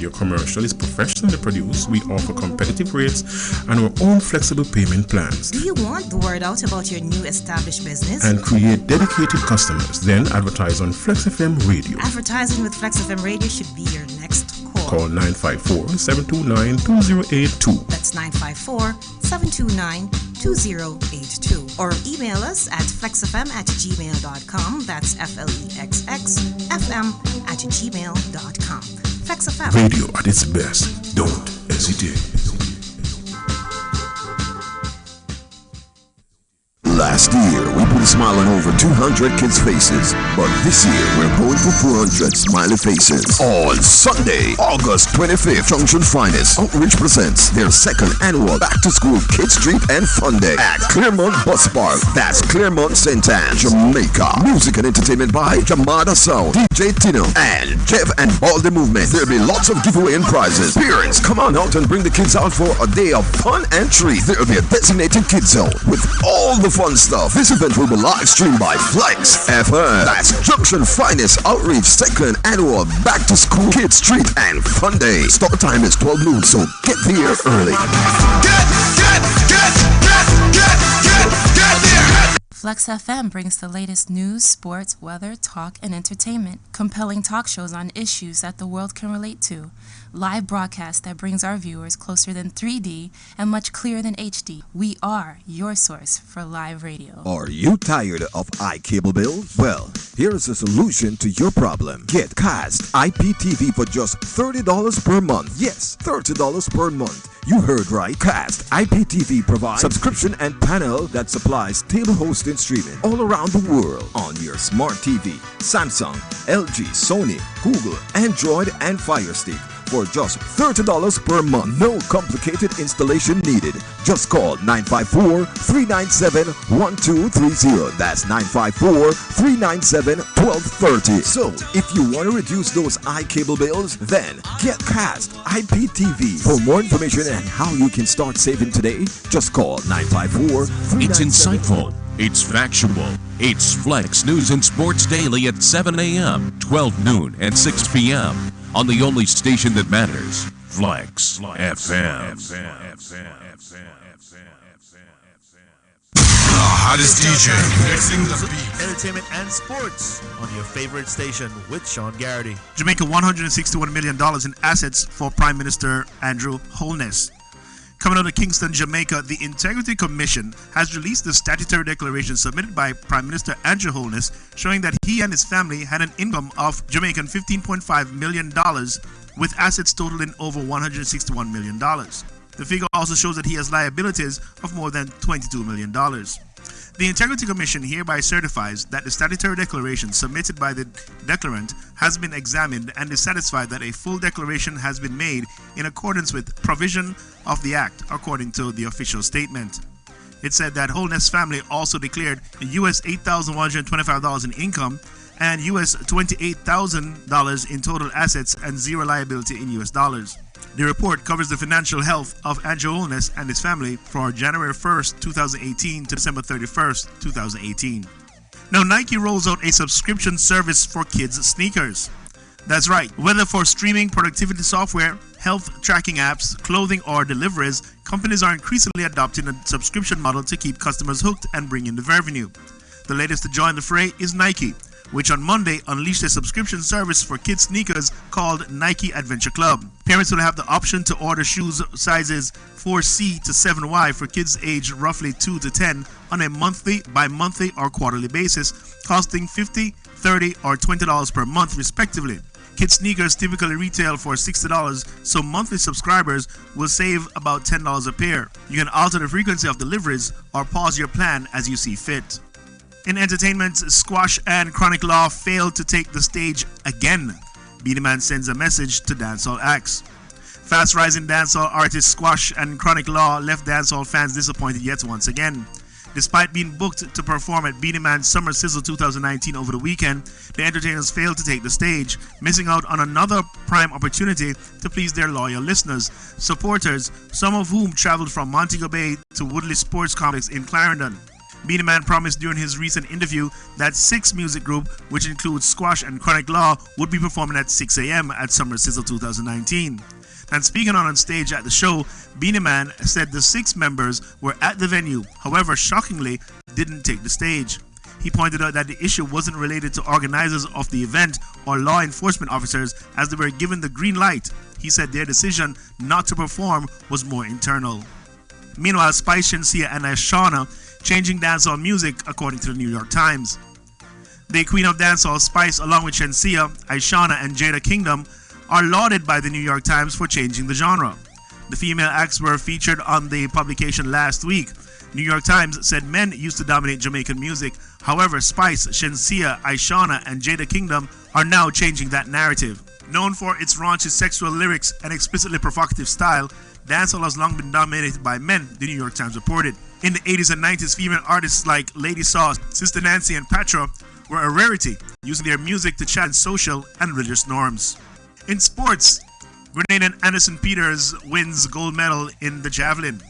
Your commercial is professionally produced. We offer competitive rates and our own flexible payment plans. Do you want the word out about your new established business? And create dedicated customers. Then advertise on Flexx FM Radio. Advertising with Flexx FM Radio should be your next call. Call 954-729-2082. That's 954-729-2082. Or email us at flexfm@gmail.com. That's FLEXX FM@gmail.com. Flexx FM. Radio at its best. Don't hesitate. Last year, we put a smile on over 200 kids' faces. But this year, we're going for 400 smiley faces. On Sunday, August 25th, Junction Finest Outreach presents their second annual Back-to-School Kids Treat and Fun Day at Claremont Bus Park. That's Claremont St. Anne, Jamaica. Music and entertainment by Jamada Sound, DJ Tino, and Jeff and Baldy Movement. There'll be lots of giveaway and prizes. Parents, come on out and bring the kids out for a day of fun and treat. There'll be a designated kids zone with all the fun stuff. This event will be live streamed by Flexx FM. That's Junction Finest Outreach second annual Back to School Kids Treat and Fun Day. Start time is 12 noon, so get there early. Get there. Flexx FM brings the latest news, sports, weather, talk, and entertainment. Compelling talk shows on issues that the world can relate to. Live broadcast that brings our viewers closer than 3D and much clearer than HD. We are your source for live radio. Are you tired of iCable bills? Well, here is a solution to your problem. Get Cast IPTV for just $30 per month. Yes, $30 per month. You heard right. Cast IPTV provides subscription and panel that supplies table hosting streaming all around the world on your smart TV, Samsung, LG, Sony, Google, Android, and Fire Stick for just $30 per month. No complicated installation needed. Just call 954-397-1230. That's 954-397-1230. So, if you want to reduce those iCable bills, then get Cast IPTV. For more information and how you can start saving today, just call 954-397-1230. It's insightful. It's factual. It's Flexx News and Sports Daily at 7 a.m., 12 noon, and 6 p.m. on the only station that matters, Flexx FM. The hottest DJ mixing the beat. Entertainment and sports on your favorite station with Sean Garrity. Jamaica $161 million in assets for Prime Minister Andrew Holness. Coming out of Kingston, Jamaica, the Integrity Commission has released the statutory declaration submitted by Prime Minister Andrew Holness showing that he and his family had an income of Jamaican $15.5 million with assets totaling over $161 million. The figure also shows that he has liabilities of more than $22 million. The Integrity Commission hereby certifies that the statutory declaration submitted by the declarant has been examined and is satisfied that a full declaration has been made in accordance with provision of the Act, according to the official statement. It said that Holness' family also declared US $8,125 in income and US $28,000 in total assets and zero liability in US dollars. The report covers the financial health of Andrew Holness and his family for January 1st, 2018 to December 31st, 2018. Now, Nike rolls out a subscription service for kids' sneakers. That's right. Whether for streaming, productivity software, health tracking apps, clothing, or deliveries, companies are increasingly adopting a subscription model to keep customers hooked and bring in the revenue. The latest to join the fray is Nike, which on Monday unleashed a subscription service for kids' sneakers called Nike Adventure Club. Parents will have the option to order shoes sizes 4C to 7Y for kids aged roughly 2 to 10 on a monthly, bi-monthly, or quarterly basis, costing $50, $30, or $20 per month respectively. Kids sneakers typically retail for $60, so monthly subscribers will save about $10 a pair. You can alter the frequency of deliveries or pause your plan as you see fit. In entertainment, Squash and Chronic Law failed to take the stage again. Beenie Man sends a message to dancehall acts. Fast-rising dancehall artists Squash and Chronic Law left dancehall fans disappointed yet once again. Despite being booked to perform at Beenie Man's Summer Sizzle 2019 over the weekend, the entertainers failed to take the stage, missing out on another prime opportunity to please their loyal listeners, supporters, some of whom traveled from Montego Bay to Woodley Sports Complex in Clarendon. Beenie Man promised during his recent interview that Six music group, which includes Squash and Chronic Law, would be performing at 6 a.m. at Summer Sizzle 2019. And speaking on stage at the show, Beenie Man said the 6 members were at the venue, however, shockingly, didn't take the stage. He pointed out that the issue wasn't related to organizers of the event or law enforcement officers, as they were given the green light. He said their decision not to perform was more internal. Meanwhile, Spice, Shenseea, and Ashana changing dancehall music, according to the New York Times. The Queen of Dancehall, Spice, along with Shenseea, Ashana, and Jada Kingdom, are lauded by the New York Times for changing the genre. The female acts were featured on the publication last week. New York Times said men used to dominate Jamaican music. However, Spice, Shenseea, Ashana, and Jada Kingdom are now changing that narrative. Known for its raunchy sexual lyrics and explicitly provocative style, dancehall has long been dominated by men, the New York Times reported. In the 80s and 90s, female artists like Lady Sauce, Sister Nancy, and Patra were a rarity, using their music to challenge social and religious norms. In sports, Grenadian Anderson Peters wins gold medal in the javelin.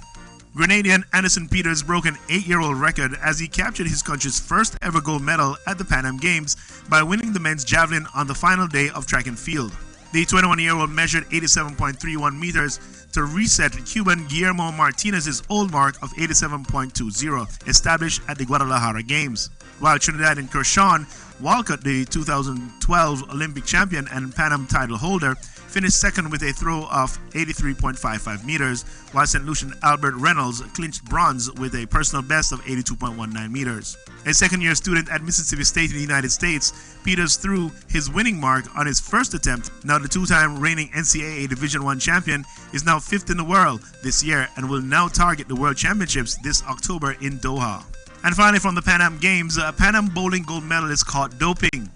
Grenadian Anderson Peters broke an 8-year-old record as he captured his country's first ever gold medal at the Pan Am Games by winning the men's javelin on the final day of track and field. The 21-year-old measured 87.31 meters to reset Cuban Guillermo Martinez's old mark of 87.20, established at the Guadalajara Games. While Trinidad and Kershaw Walcott, the 2012 Olympic champion and Pan Am title holder, finished second with a throw of 83.55 meters, while St. Lucian Albert Reynolds clinched bronze with a personal best of 82.19 meters. A second-year student at Mississippi State in the United States, Peters threw his winning mark on his first attempt. Now the two-time reigning NCAA Division I champion is now 5th in the world this year and will now target the World Championships this October in Doha. And finally, from the Pan Am Games, a Pan Am bowling gold medalist caught doping.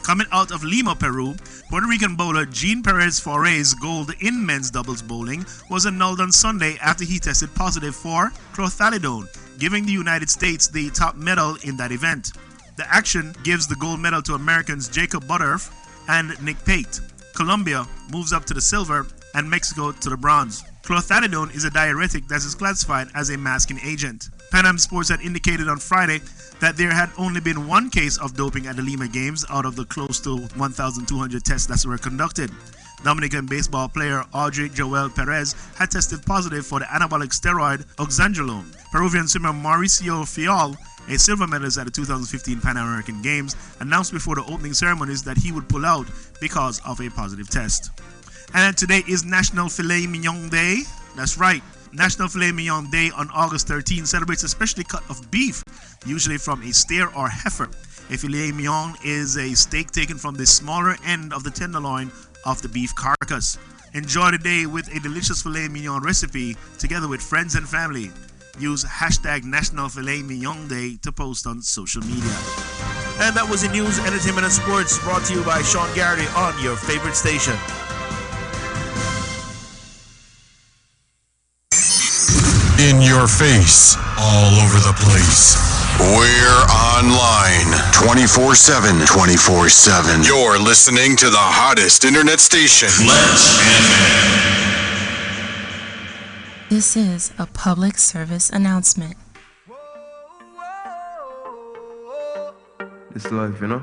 Coming out of Lima, Peru, Puerto Rican bowler Jean Perez Foray's gold in men's doubles bowling was annulled on Sunday after he tested positive for clothalidone, giving the United States the top medal in that event. The action gives the gold medal to Americans Jacob Butterf and Nick Pate. Colombia moves up to the silver and Mexico to the bronze. Clothalidone is a diuretic that is classified as a masking agent. Pan Am Sports had indicated on Friday that there had only been one case of doping at the Lima Games out of the close to 1,200 tests that were conducted. Dominican baseball player Audrey Joel Perez had tested positive for the anabolic steroid oxandrolone. Peruvian swimmer Mauricio Fial, a silver medalist at the 2015 Pan American Games, announced before the opening ceremonies that he would pull out because of a positive test. And today is National Filet Mignon Day. That's right. National Filet Mignon Day on August 13 celebrates a specially cut of beef, usually from a steer or heifer. A filet mignon is a steak taken from the smaller end of the tenderloin of the beef carcass. Enjoy the day with a delicious filet mignon recipe together with friends and family. Use hashtag National Filet Mignon Day to post on social media. And that was the news, entertainment, and sports brought to you by Sean Garrity on your favorite station. In your face, all over the place. We're online 24/7. 24/7. You're listening to the hottest internet station. Flexx FM. This is a public service announcement. This life, you know.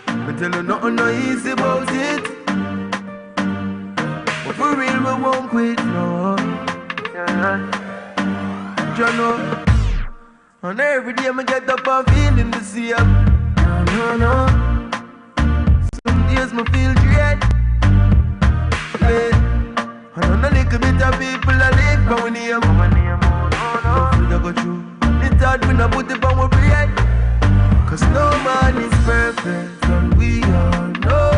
I tell you nothing no easy about it. But for real, we won't quit, no. Yeah. You know, and every day I get up and feeling the same. No. Some days I feel dread. And on a little bit of people I live for when I'm afraid I go through. It's hard when I put it on my bread. Cause no man is perfect. And we all know.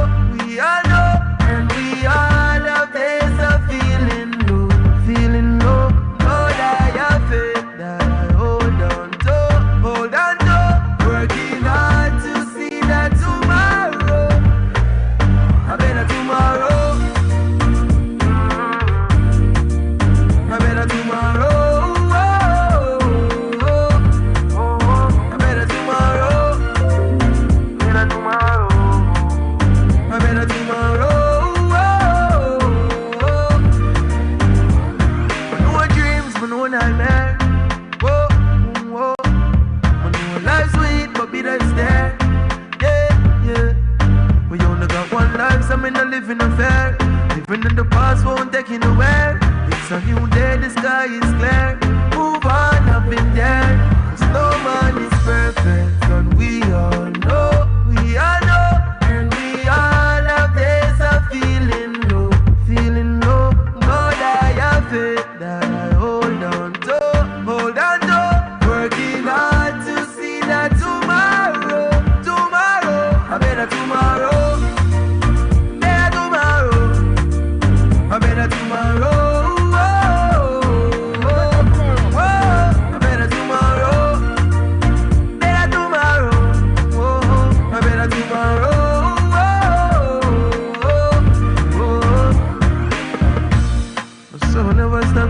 And we all have days of feeling low. Lord, I have faith that I hold on to. Working hard to see that tomorrow, a better tomorrow. A better tomorrow. A better tomorrow. past won't take you nowhere. It's a new day, the sky is clear. Move on up in there. Cause no man is perfect, and we all know, and we all have days of feeling low. God, I have faith that I hold on to. Working hard to see that tomorrow, a better tomorrow, a better tomorrow.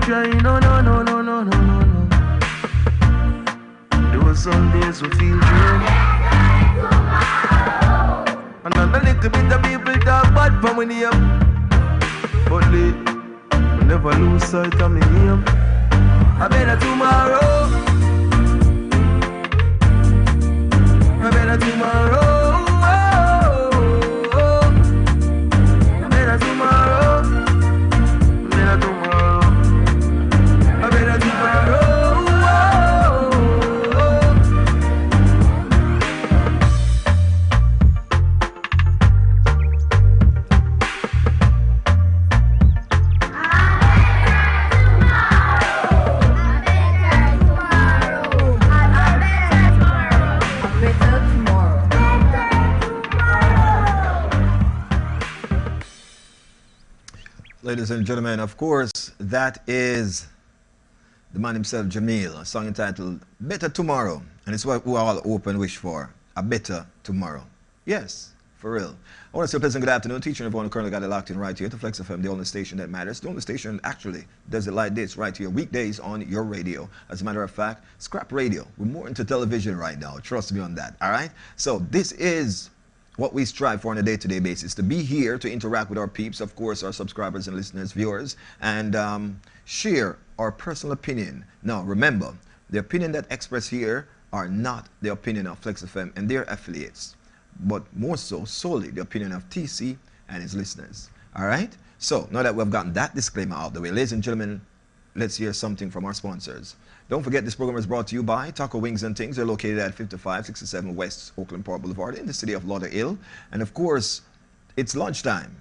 Trying, no. There were some days we feel drained, and then a little bit of people talk bad for me name, but we never lose sight of me name. A better tomorrow, a better tomorrow. Ladies and gentlemen, of course, that is the man himself, Jamil, a song entitled Better Tomorrow. And it's what we all hope and wish for, a better tomorrow. Yes, for real. I want to say a pleasant good afternoon, teacher and everyone who currently got it locked in right here to Flexx FM, the only station that matters. The only station actually does it like this right here, weekdays on your radio. As a matter of fact, scrap radio. We're more into television right now. Trust me on that, all right? So this is what we strive for on a day-to-day basis, to be here to interact with our peeps, of course, our subscribers and listeners, viewers, and share our personal opinion. Now, remember, the opinion that expressed here are not the opinion of Flexx FM and their affiliates, but more so, solely the opinion of TC and his listeners. All right? So, now that we've gotten that disclaimer out of the way, ladies and gentlemen, let's hear something from our sponsors. Don't forget, this program is brought to you by Taco Wings and Things. They're located at 5567 West Oakland Park Boulevard in the city of Lauderhill. And of course, it's lunchtime.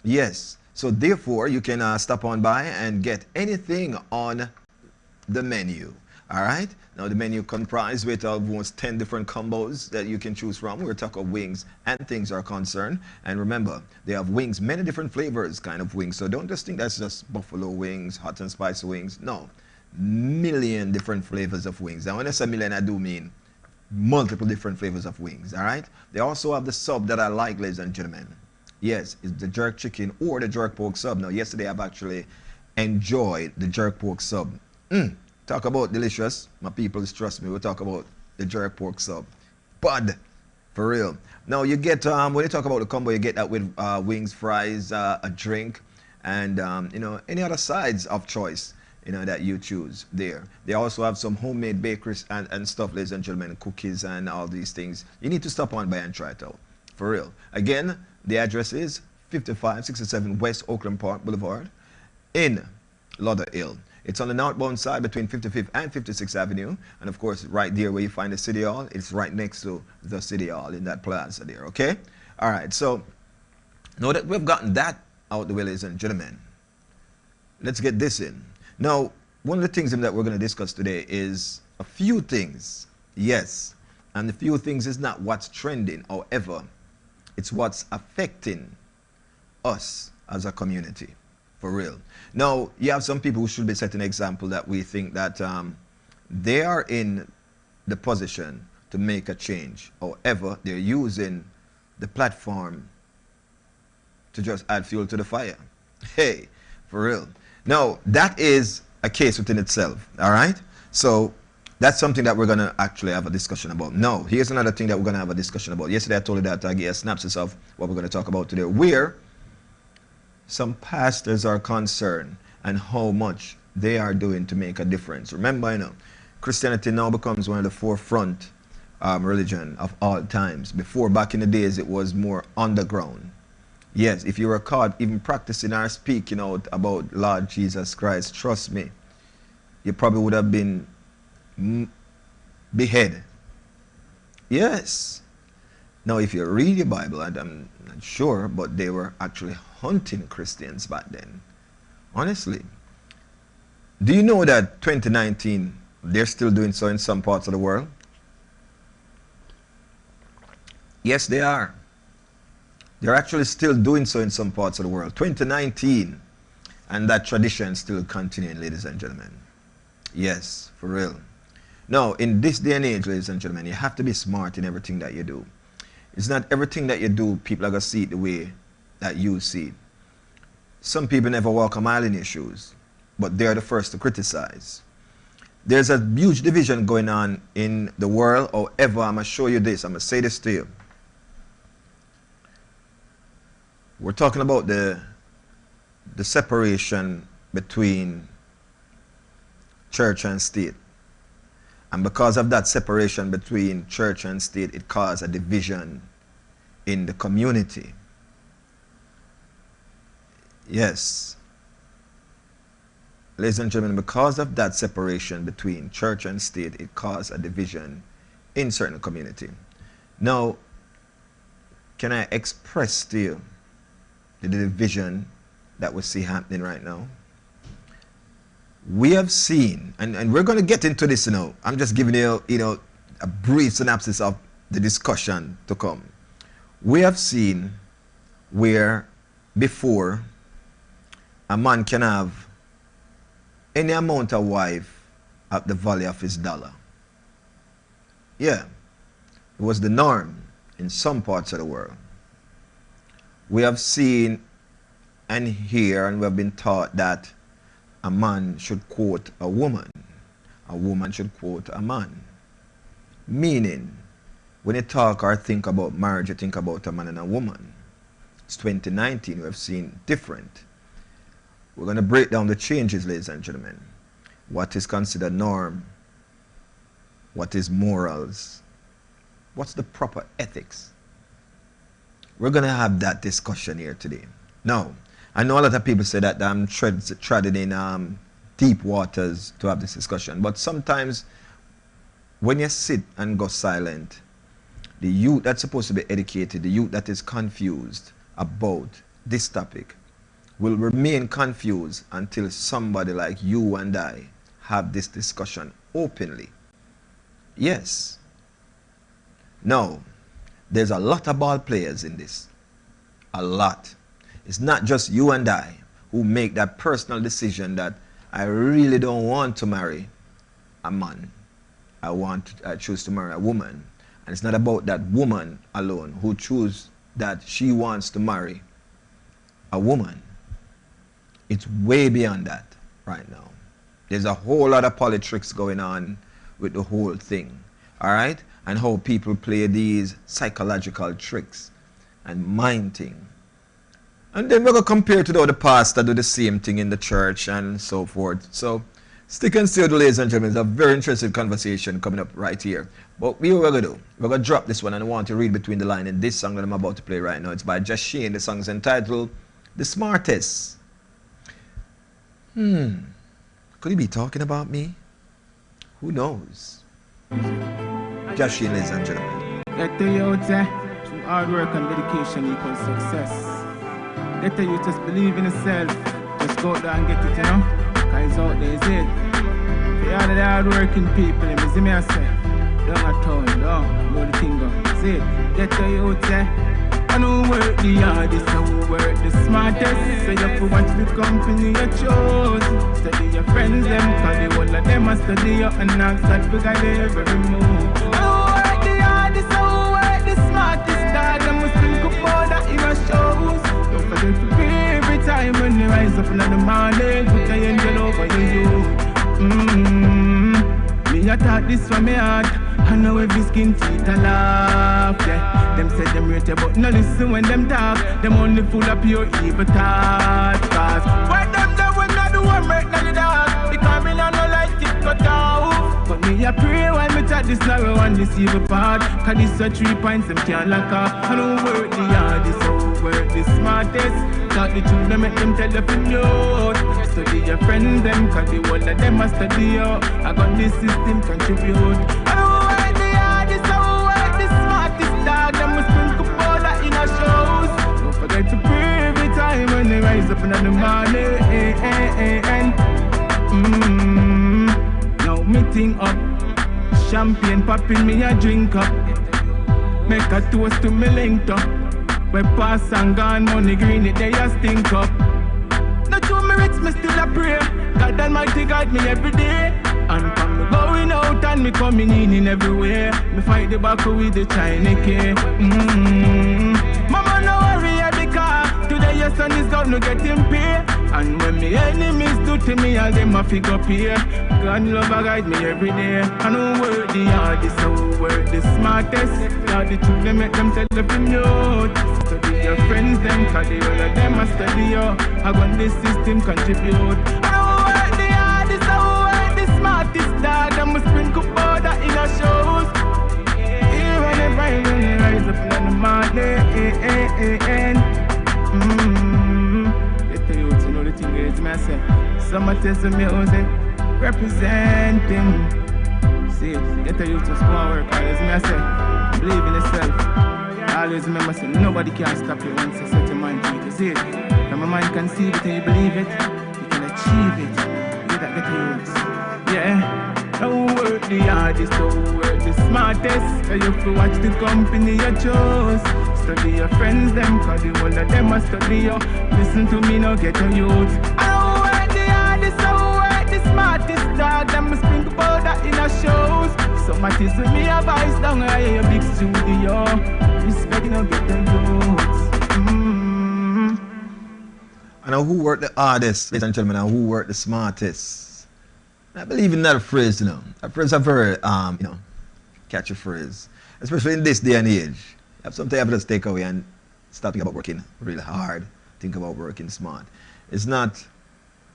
Yes. So therefore, you can stop on by and get anything on the menu. All right? Now, the menu comprised with almost 10 different combos that you can choose from where Taco Wings and Things are concerned. And remember, they have wings, many different flavors kind of wings. So don't just think that's just buffalo wings, hot and spicy wings. No. Million different flavors of wings. Now, when I say million, I do mean multiple different flavors of wings. All right. They also have the sub that I like, ladies and gentlemen. Yes, it's the jerk chicken or the jerk pork sub. Now, yesterday I've actually enjoyed the jerk pork sub. Talk about delicious. My people, trust me, we'll talk about the jerk pork sub. Bud, for real. Now, you get when you talk about the combo, you get that with wings, fries, a drink, and you know, any other sides of choice, you know, that you choose there. They also have some homemade bakeries and stuff, ladies and gentlemen, cookies and all these things. You need to stop on by and try it out, for real. Again, the address is 5567 West Oakland Park Boulevard in Lauderhill. It's on the northbound side between 55th and 56th Avenue. And of course, right there where you find the City Hall, it's right next to the City Hall in that plaza there, okay? All right, so now that we've gotten that out the way, ladies and gentlemen, let's get this in. Now, one of the things that we're going to discuss today is a few things, yes, and the few things is not what's trending, however, it's what's affecting us as a community, for real. Now, you have some people who should be setting an example that we think that they are in the position to make a change, however, they're using the platform to just add fuel to the fire. Hey, for real. Now, that is a case within itself, all right? So that's something that we're going to actually have a discussion about. Now, here's another thing that we're going to have a discussion about. Yesterday, I told you that I gave a synopsis of what we're going to talk about today, where some pastors are concerned and how much they are doing to make a difference. Remember, you know, Christianity now becomes one of the forefront religion of all times. Before, back in the days, it was more underground. Yes, if you were caught even practicing or speaking out about Lord Jesus Christ, trust me, you probably would have been beheaded. Yes. Now, if you read your Bible, and I'm not sure, but they were actually hunting Christians back then. Honestly. Do you know that 2019, they're still doing so in some parts of the world? Yes, they are. They're actually still doing so in some parts of the world. 2019, and that tradition still continuing, ladies and gentlemen. Yes, for real. Now, in this day and age, ladies and gentlemen, you have to be smart in everything that you do. It's not everything that you do, people are going to see it the way that you see it. Some people never walk a mile in your shoes, but they're the first to criticize. There's a huge division going on in the world. However, I'm going to show you this. I'm going to say this to you. We're talking about the separation between church and state. And because of that separation between church and state, it caused a division in the community. Yes. Ladies and gentlemen, because of that separation between church and state, it caused a division in certain community. Now, can I express to you the division that we see happening right now? We have seen, and we're going to get into this, I'm just giving you, a brief synopsis of the discussion to come. We have seen where before a man can have any amount of wife at the value of his dollar. Yeah, it was the norm in some parts of the world. We have seen and hear and we have been taught that a man should quote a woman should quote a man. Meaning, when you talk or think about marriage, you think about a man and a woman. It's 2019, we have seen different. We're going to break down the changes, ladies and gentlemen. What is considered norm? What is morals? What's the proper ethics? We're going to have that discussion here today. Now, I know a lot of people say that I'm treading in deep waters to have this discussion, but sometimes when you sit and go silent, the youth that's supposed to be educated, the youth that is confused about this topic, will remain confused until somebody like you and I have this discussion openly. Yes. Now, there's a lot of ball players in this. A lot. It's not just you and I who make that personal decision that I really don't want to marry a man. I choose to marry a woman. And it's not about that woman alone who chooses that she wants to marry a woman. It's way beyond that right now. There's a whole lot of politics going on with the whole thing. All right? And how people play these psychological tricks and mind thing. And then we're going to compare to the pastor do the same thing in the church and so forth. So stick and stay with the ladies and gentlemen. It's a very interesting conversation coming up right here. But what we're going to do, we're going to drop this one and I want to read between the lines. And this song that I'm about to play right now, it's by Just Shane. The song is entitled The Smartest. Could he be talking about me? Who knows? Just Shane, ladies and gentlemen. Let the youth say, through hard work and dedication equals success. Let the youth just believe in yourself. Just go out there and get it, Cause it's out there, is it? For all the hard working people, you see me I say, don't a town, don't know the thing go. See it? Let the youth say, I know work the hardest, I will work the smartest. So you have to watch the company you chose. Study your friends, them, cause the whole of them are study you and ask that because they every move. I will work the hardest, I will work the smartest. Dad, I must think about that in my shows. Don't forget to pray every time when you rise up in the morning. Put your angel over you. Me I thought this from my heart. I know every skin teeth a laugh, yeah. Them say them rate you, but no listen when them talk. Them only full of pure evil thoughts. Cause when them there when I do one make none of that. Because me no like it cut off. But me I pray while me chat this narrow and this evil part. Cause this a 3 points them can't lock off. I don't work the hardest out. work the smartest. Talk the truth, them make them tell you from you. Study your friends, them, cause the whole of them a study you. I got this system contribute. I don't work the hardest, I don't work the smartest. Dog, them must sprinkle powder in our shows. Don't forget to pray every time when they rise up in the morning. Now me think up, champagne popping, me a drink up. Make a toast to me link up. We pass and gone, money green, it they a stink up. Not to me rich, me still a pray. God Almighty guide me every day. And from me going out and me coming in everywhere. Me fight the battle with the China K. Mama no worry because today your son is gonna get him pay. And when me enemies do to me, all them a figure up here. God love a guide me every day. I don't work the hardest, I work the smartest. God the truth, they make them tell the youth. Study your friends, them, cause the all of them a study you. I got this system contribute. I don't work the hardest, I work the smartest. Dog, them a sprinkle powder in our shows. Even if I rise up in the morning. Some test the music representing. See, get the youth to school work. Always me I say, believe in yourself. Always remember, say nobody can stop you once you set your mind to it. You see it, and my mind can see it and you believe it, you can achieve it. You that get the youth. Yeah. Don't work the hardest, don't work the smartest. You have to watch the company you chose. Study your friends, them, cause the whole of them a study you. Listen to me, now get your youth. I don't work the hardest, I work the smartest. Dog, them sprinkle powder in our shows. So much is me a vice down here, big studio. Respect, you know, get your youth. And now who worked the hardest, ladies and gentlemen, and who worked the smartest? I believe in that phrase, you know. That phrase is a very, catchy phrase. Especially in this day and age. Sometimes you have to just take away and start thinking about working really hard. Think about working smart. It's not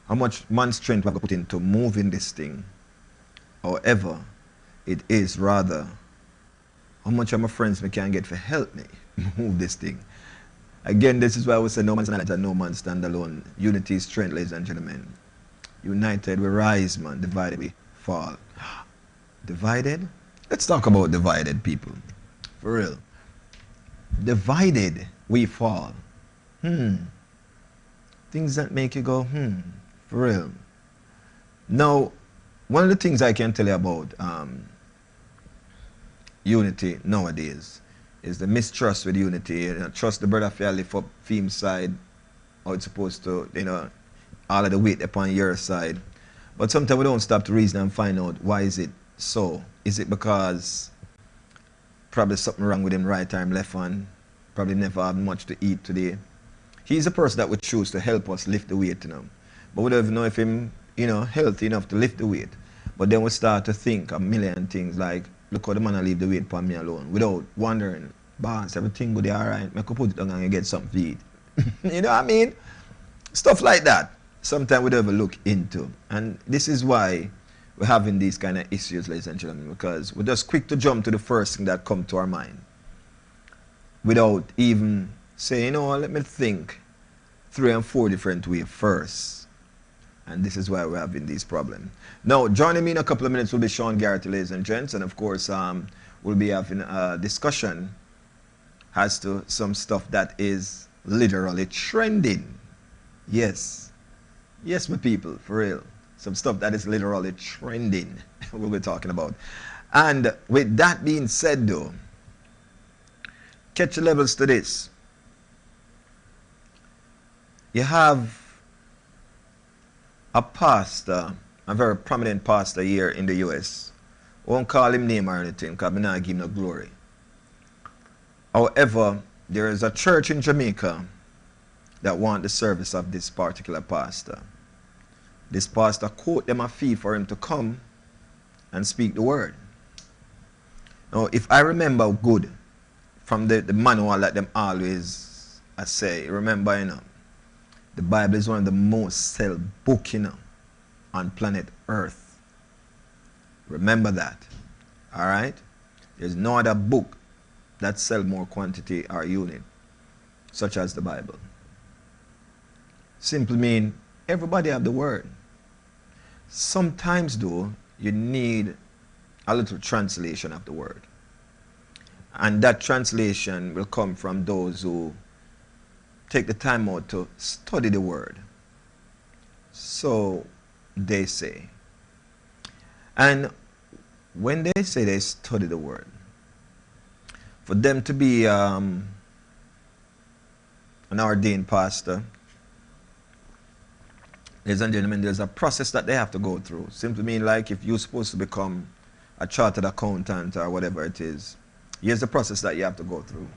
how much man's strength we have to put into moving this thing. However, it is rather how much of my friends me can get to help me move this thing. Again, this is why I would say no man's and no man stand alone. Unity is strength, ladies and gentlemen. United we rise, man. Divided we fall. Divided? Let's talk about divided people. For real. Divided we fall. Things that make you go, for real. Now, one of the things I can tell you about unity nowadays is the mistrust with unity. You know, trust the brother for lift up theme side, how it's supposed to, you know, all of the weight upon your side. But sometimes we don't stop to reason and find out why is it so. Is it because probably something wrong with him right arm, left hand, probably never had much to eat today. He's a person that would choose to help us lift the weight, you know. But we don't even know if him, you know, healthy enough to lift the weight. But then we start to think a million things like, look how the man leave the weight for me alone, without wondering, boss, everything will be alright, I could put it down and get something to eat. You know what I mean? Stuff like that. Sometimes we don't ever look into. And this is why we're having these kind of issues, ladies and gentlemen, because we're just quick to jump to the first thing that comes to our mind without even saying, oh, let me think 3 and 4 different ways first. And this is why we're having these problems. Now, joining me in a couple of minutes will be Sean Garrett, ladies and gents, and of course, we'll be having a discussion as to some stuff that is literally trending. Yes. Yes, my people, for real. Some stuff that is literally trending we'll be talking about. And with that being said, though, catch the levels to this. You have a pastor, a very prominent pastor here in the US. I won't call him name or anything because I'm not giving no glory. However, there is a church in Jamaica that want the service of this particular pastor. This pastor quote them a fee for him to come and speak the word. Now, if I remember good from the manual that them always I say, remember, you know, the Bible is one of the most sell book, you know, on planet Earth. Remember that. All right? There's no other book that sell more quantity or unit such as the Bible. Simply mean everybody have the word. Sometimes though, you need a little translation of the word. And that translation will come from those who take the time out to study the word. So they say. And when they say they study the word, for them to be an ordained pastor, ladies and gentlemen, there's a process that they have to go through. Simply mean like if you're supposed to become a chartered accountant or whatever it is, here's the process that you have to go through.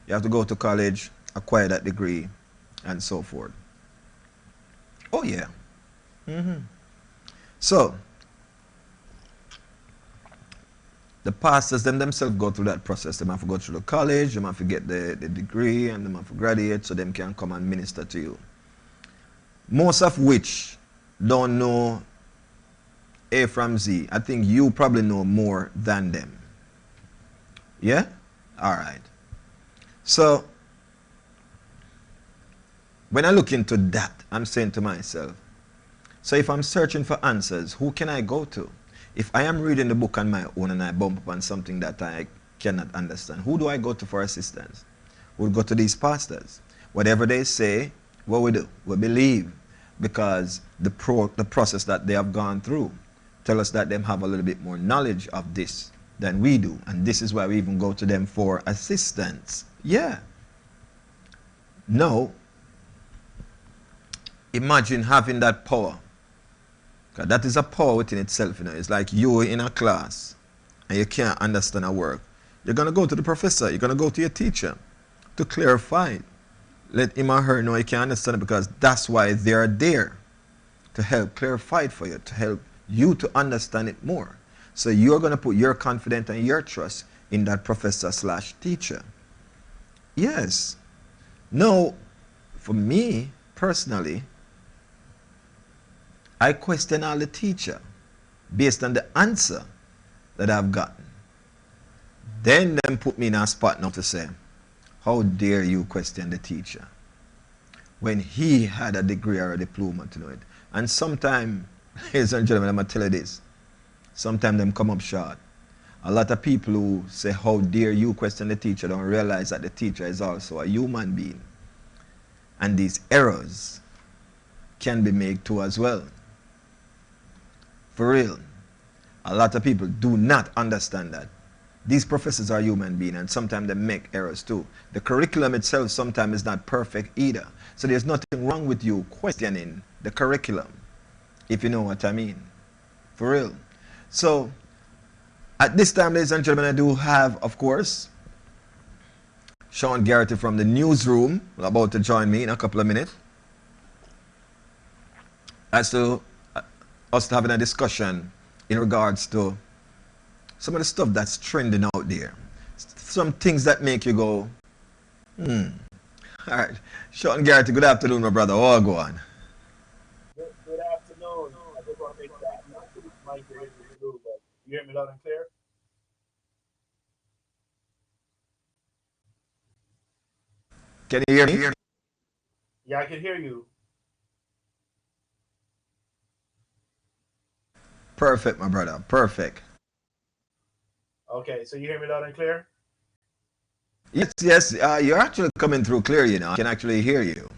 You have to go to college, acquire that degree, and so forth. Oh yeah. So, the pastors themselves go through that process. They have to go through the college, they have to get the degree, and they have to graduate so them can come and minister to you. Most of which don't know A from Z. I think you probably know more than them. Yeah? Alright. So, when I look into that, I'm saying to myself, so if I'm searching for answers, who can I go to? If I am reading the book on my own and I bump upon something that I cannot understand, who do I go to for assistance? We'll go to these pastors. Whatever they say, what we do? We believe, because the process that they have gone through tell us that they have a little bit more knowledge of this than we do. And this is why we even go to them for assistance. Yeah. Now, imagine having that power. Because that is a power within itself. It's like you in a class and you can't understand a work. You're going to go to the professor. You're going to go to your teacher to clarify it. Let him or her know you can understand it, because that's why they're there, to help clarify it for you, to help you to understand it more. So you're going to put your confidence and your trust in that professor / teacher. Yes. Now, for me personally, I question all the teacher based on the answer that I've gotten. Then them put me in a spot now to say, how dare you question the teacher when he had a degree or a diploma to know it? And sometimes, ladies and gentlemen, I'm going to tell you this, sometimes them come up short. A lot of people who say, how dare you question the teacher, don't realize that the teacher is also a human being. And these errors can be made too as well. For real. A lot of people do not understand that. These professors are human beings, and sometimes they make errors too. The curriculum itself sometimes is not perfect either. So there's nothing wrong with you questioning the curriculum, if you know what I mean. For real. So, at this time, ladies and gentlemen, I do have, of course, Sean Garrity from the newsroom about to join me in a couple of minutes. As to us having a discussion in regards to some of the stuff that's trending out there. Some things that make you go, All right. Sean Garrity, good afternoon, my brother. Oh, go on. Good afternoon. I just want to make that mic is blue, but you hear me loud and clear? Can you hear me? Yeah, I can hear you. Perfect, my brother. Perfect. Okay, so you hear me loud and clear? Yes, yes. You're actually coming through clear, you know. I can actually hear you.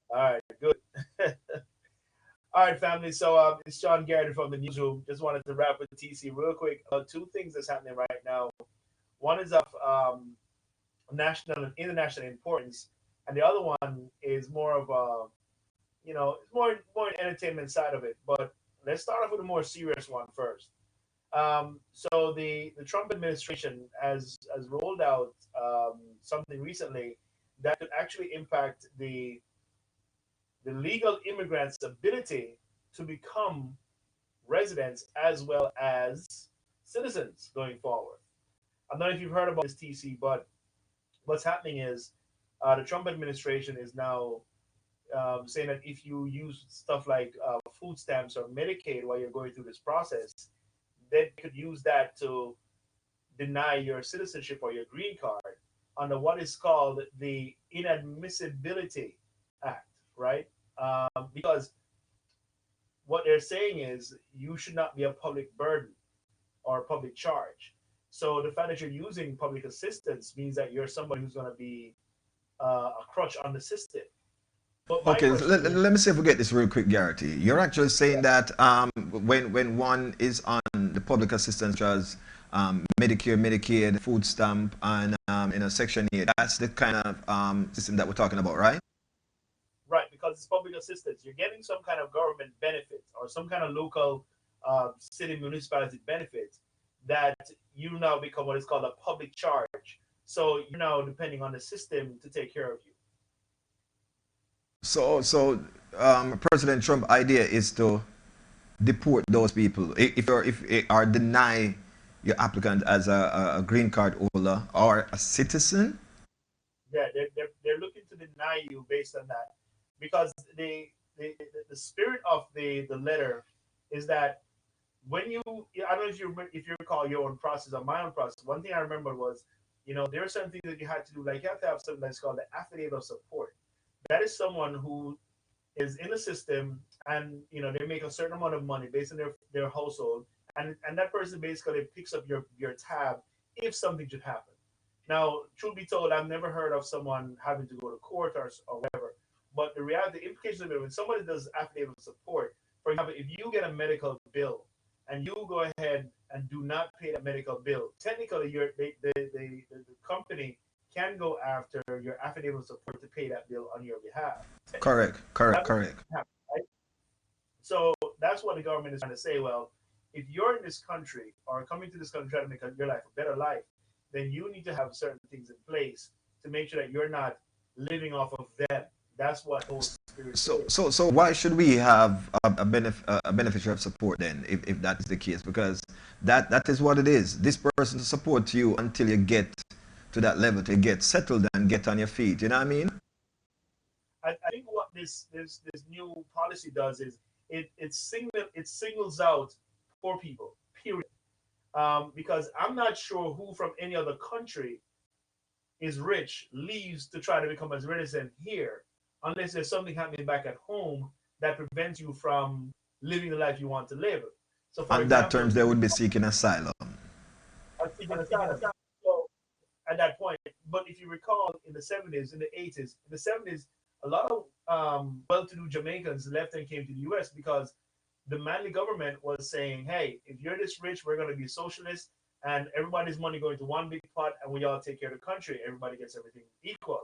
All right, good. All right, family. So it's Sean Garrity from the newsroom. Just wanted to wrap with TC real quick. Two things that's happening right now. One is of national and international importance, and the other one is more of a, it's more an entertainment side of it. But let's start off with a more serious one first. So the Trump administration has rolled out something recently that could actually impact the legal immigrants' ability to become residents as well as citizens going forward. I don't know if you've heard about this, TC, but what's happening is the Trump administration is now saying that if you use stuff like food stamps or Medicaid while you're going through this process, they could use that to deny your citizenship or your green card. under what is called the Inadmissibility Act, right? Because what they're saying is you should not be a public burden or a public charge. So the fact that you're using public assistance means that you're somebody who's going to be a crutch on the system. But my Okay, so question is, let me see if we get this real quick, Garrity. You're actually saying that when one is on the public assistance, such as Medicare, Medicaid, food stamp, and Section 8, that's the kind of system that we're talking about, right? right, because it's public assistance, you're getting some kind of government benefit or some kind of local city municipality benefit that you now become what is called a public charge. So you're now depending on the system to take care of you. So President Trump' idea is to deport those people or deny your applicant as a green card holder or a citizen. Yeah, they're looking to deny you based on that because the spirit of the letter is that when you, I don't know if you recall your own process or my own process. One thing I remember was, there are certain things that you had to do, like you have to have something that's called the affidavit of support. That is someone who is in the system and they make a certain amount of money based on their household, and that person basically picks up your tab if something should happen. Now, truth be told, I've never heard of someone having to go to court or whatever. But the reality, the implications of it, when somebody does affidavit of support, for example, if you get a medical bill and you go ahead and do not pay that medical bill, technically the company can go after your affidavit of support to pay that bill on your behalf. Correct. Right? So that's what the government is trying to say. Well, if you're in this country or coming to this country trying to make your life a better life, then you need to have certain things in place to make sure that you're not living off of them. That's what those spirits So why should we have a beneficiary of support then, if that is the case? Because that is what it is. This person to support you until you get to that level, to get settled and get on your feet. You know what I mean? I think what this new policy does is it singles out poor people. Period. Because I'm not sure who from any other country is rich leaves to try to become a resident here, unless there's something happening back at home that prevents you from living the life you want to live. So, for On example, that terms, they would be seeking asylum. So at that point, but if you recall, in the 70s, in the 80s, in the 70s, a lot of well-to-do Jamaicans left and came to the U.S. because the Manley government was saying, hey, if you're this rich, we're going to be socialist and everybody's money going to one big pot and we all take care of the country. Everybody gets everything equal.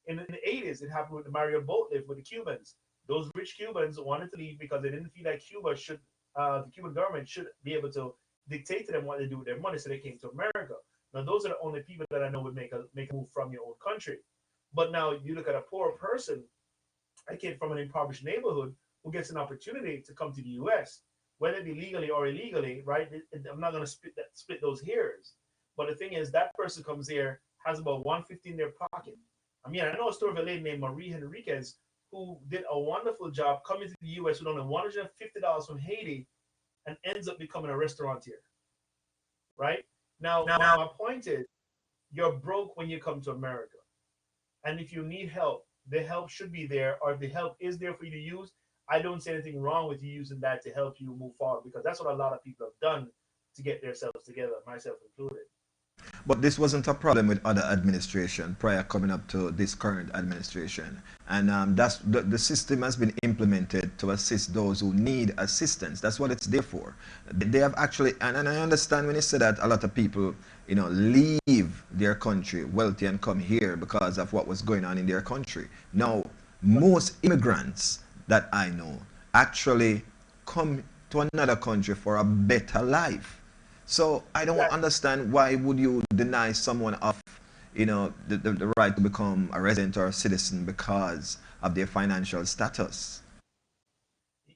In the 80s, it happened with the Mario Boatlift with the Cubans. Those rich Cubans wanted to leave because they didn't feel like the Cuban government should be able to dictate to them what they do with their money, so they came to America. Now, those are the only people that I know would make a move from your own country. But now you look at a poor person, a kid from an impoverished neighborhood who gets an opportunity to come to the U.S., whether it be legally or illegally, right? I'm not going to split those hairs. But the thing is, that person comes here, has about $150 in their pocket. I mean, I know a story of a lady named Marie Henriquez who did a wonderful job coming to the U.S. with only $150 from Haiti and ends up becoming a restaurateur, right? Now, my point is, you're broke when you come to America. And if you need help, the help should be there, or if the help is there for you to use, I don't see anything wrong with you using that to help you move forward, because that's what a lot of people have done to get themselves together, myself included. But this wasn't a problem with other administration prior coming up to this current administration. And that's the system has been implemented to assist those who need assistance. That's what it's there for. They have actually, and I understand when you say that a lot of people, leave their country wealthy and come here because of what was going on in their country. Now, most immigrants that I know actually come to another country for a better life. So I don't understand why would you deny someone of, the right to become a resident or a citizen because of their financial status.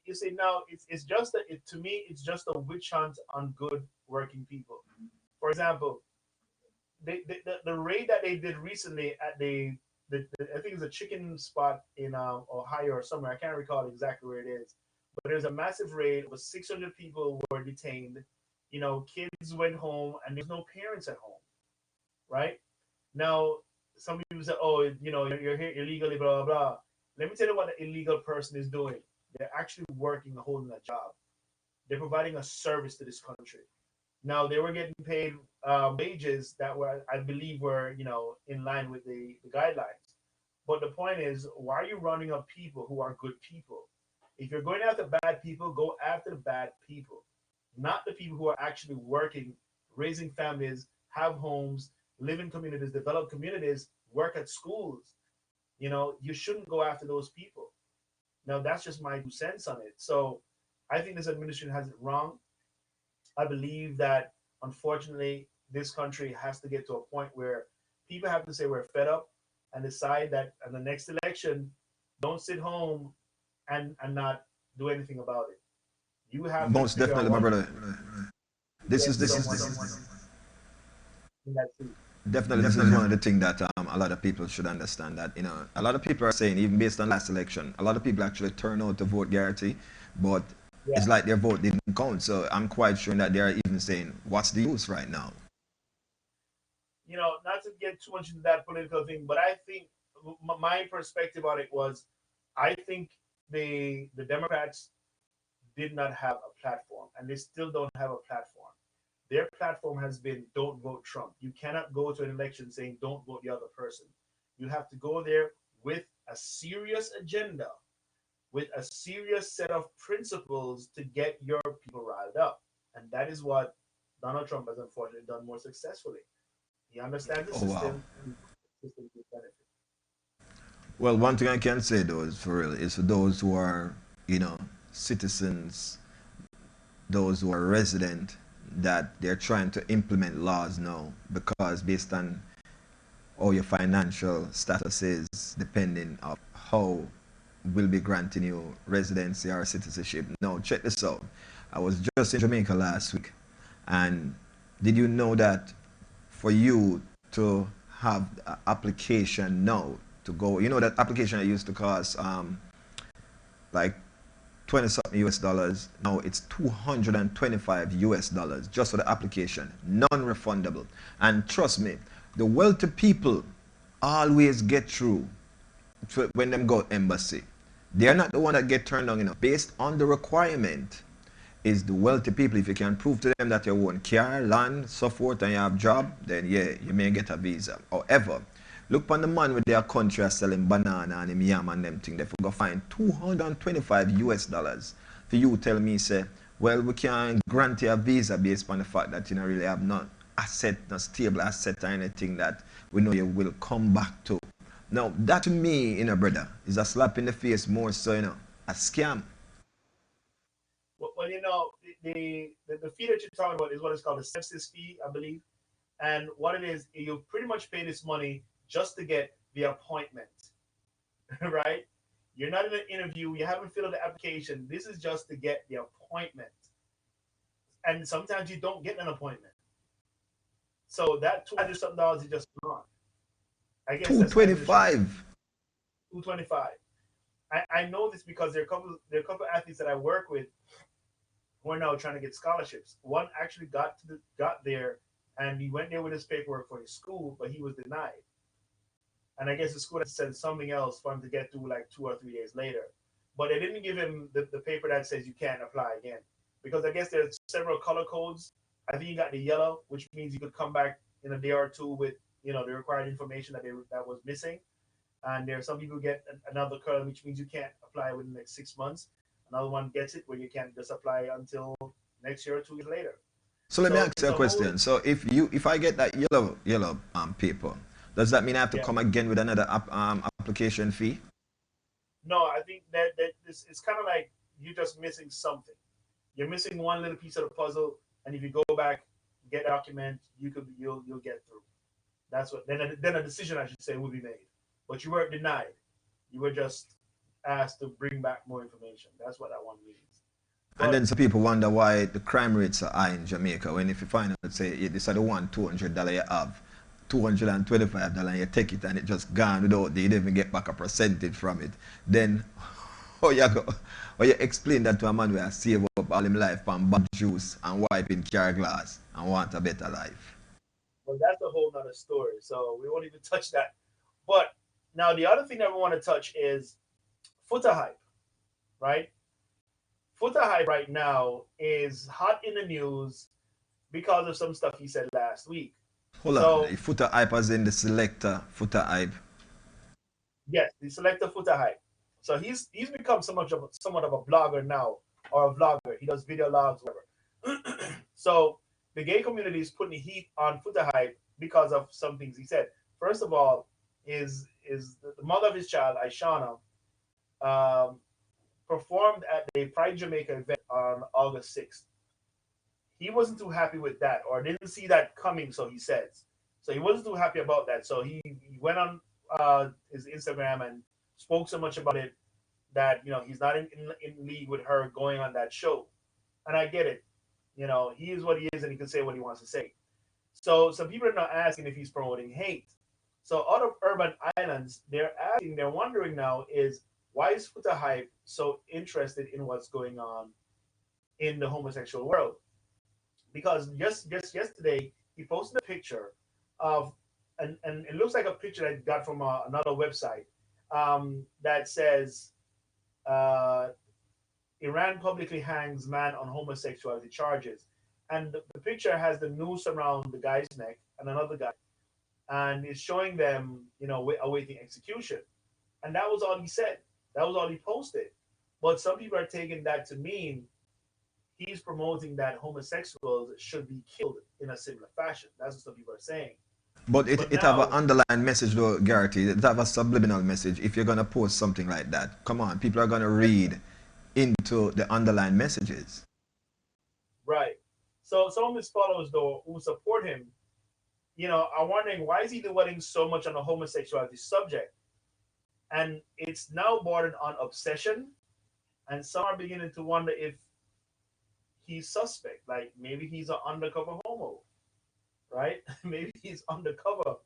You see, now it's just that to me it's just a witch hunt on good working people. For example, the raid that they did recently at the I think it's a chicken spot in Ohio or somewhere. I can't recall exactly where it is, but there's a massive raid. It was 600 people were detained. Kids went home and there's no parents at home, right? Now, people say, oh, you're here illegally, blah, blah, blah. Let me tell you what the illegal person is doing. They're actually working, holding a job. They're providing a service to this country. Now, they were getting paid wages that were, I believe, were, in line with the guidelines. But the point is, why are you running up people who are good people? If you're going after bad people, go after the bad people, not the people who are actually working, raising families, have homes, live in communities, develop communities, work at schools. You shouldn't go after those people. Now, that's just my 2 cents on it. So I think this administration has it wrong. I believe that, unfortunately, this country has to get to a point where people have to say we're fed up and decide that in the next election, don't sit home and not do anything about it. You have most definitely, my brother. This is definitely this is one of the things that a lot of people should understand, that a lot of people are saying, even based on last election, a lot of people actually turn out to vote Garrity, but it's like their vote didn't count. So I'm quite sure that they are even saying, what's the use right now? Not to get too much into that political thing, but I think my perspective on it was, I think the Democrats did not have a platform, and they still don't have a platform. Their platform has been, don't vote Trump. You cannot go to an election saying don't vote the other person. You have to go there with a serious agenda, with a serious set of principles to get your people riled up. And that is what Donald Trump has unfortunately done more successfully. He understands the system. Wow. Well, one thing I can say though is for real, is for those who are, citizens, those who are resident, that they're trying to implement laws now, because based on how your financial status is, depending on how we'll be granting you residency or citizenship. Now, check this out. I was just in Jamaica last week, and did you know that for you to have an application now to go, that application that used to cost like 20 something US dollars, now it's 225 US dollars just for the application, non-refundable. And trust me, the wealthy people always get through when them go embassy. They're not the one that get turned down, based on the requirement is the wealthy people. If you can prove to them that you own car, land, so forth, and you have job, then yeah, you may get a visa. However, look on the man with their country selling banana and him yam and them thing. They go find 225 US dollars. For you tell me, say, well, we can grant you a visa based on the fact that you don't really have no asset, no stable asset or anything that we know you will come back to. Now, that to me, brother, is a slap in the face more so, a scam. Well, the fee that you're talking about is what is called the sepsis fee, I believe. And what it is, you pretty much pay this money just to get the appointment, right? You're not in an interview. You haven't filled out the application. This is just to get the appointment. And sometimes you don't get an appointment. So that $200 something is just gone. I guess 225. 225. I know this because there are a couple of athletes that I work with who are now trying to get scholarships. One actually got there, and he went there with his paperwork for his school, but he was denied. And I guess the school had said something else for him to get through like 2 or 3 days later. But they didn't give him the paper that says you can't apply again. Because I guess there's several color codes. I think he got the yellow, which means you could come back in a day or two with, the required information that was missing. And there are some people who get another color, which means you can't apply within the next 6 months. Another one gets it where you can't just apply until next year or 2 years later. So let me ask you a question. So if I get that yellow paper, does that mean I have to come again with another application fee? No, I think that it's kind of like you're just missing something. You're missing one little piece of the puzzle, and if you go back, get a document, you'll get through. That's what then a decision, I should say, will be made. But you weren't denied. You were just asked to bring back more information. That's what that one means. And then some people wonder why the crime rates are high in Jamaica. When if you find out, say, this is the one $200 you have, $225 and you take it and it just gone without, you don't even get back a percentage from it. Then, how you explain that to a man who has saved up all his life from bad juice and wiping car glass and want a better life? Well, that's a whole nother story. So we won't even touch that But now the other thing that we want to touch is footer hype, right? Footer hype right now is hot in the news because of some stuff he said last week. Hold on. So The footer hype as in the selector footer hype. yes, the selector footer hype. So he's become somewhat of a blogger now, or a vlogger. He does video logs, whatever. So the gay community is putting heat on footer hype because of some things he said. First of all, is the mother of his child, Aishana, um, performed at the Pride Jamaica event on August 6th. He wasn't too happy with that, or didn't see that coming, so he says. So he wasn't too happy about that. So he went on his Instagram and spoke so much about it that he's not in league with her going on that show. And I get it. He is what he is, and he can say what he wants to say. So some people are now asking if he's promoting hate. So out of urban islands, they're wondering now is why is Futa Hype so interested in what's going on in the homosexual world? Because just yesterday he posted a picture of, and it looks like a picture that he got from another website that says uh, Iran publicly hangs man on homosexuality charges, and the picture has the noose around the guy's neck and another guy, and it's showing them awaiting execution, and that was all he said. That was all he posted. But some people are taking that to mean he's promoting that homosexuals should be killed in a similar fashion. That's what some people are saying. But But it have an now, underlying message though, Garrity. It have a subliminal message. If you're gonna post something like that, come on, people are gonna read into the underlying messages. right. So some of his followers though who support him, are wondering why is he dwelling so much on the homosexuality subject? And it's now bordered on obsession, and some are beginning to wonder if he's suspect. Like maybe he's an undercover homo, right? Maybe he's undercover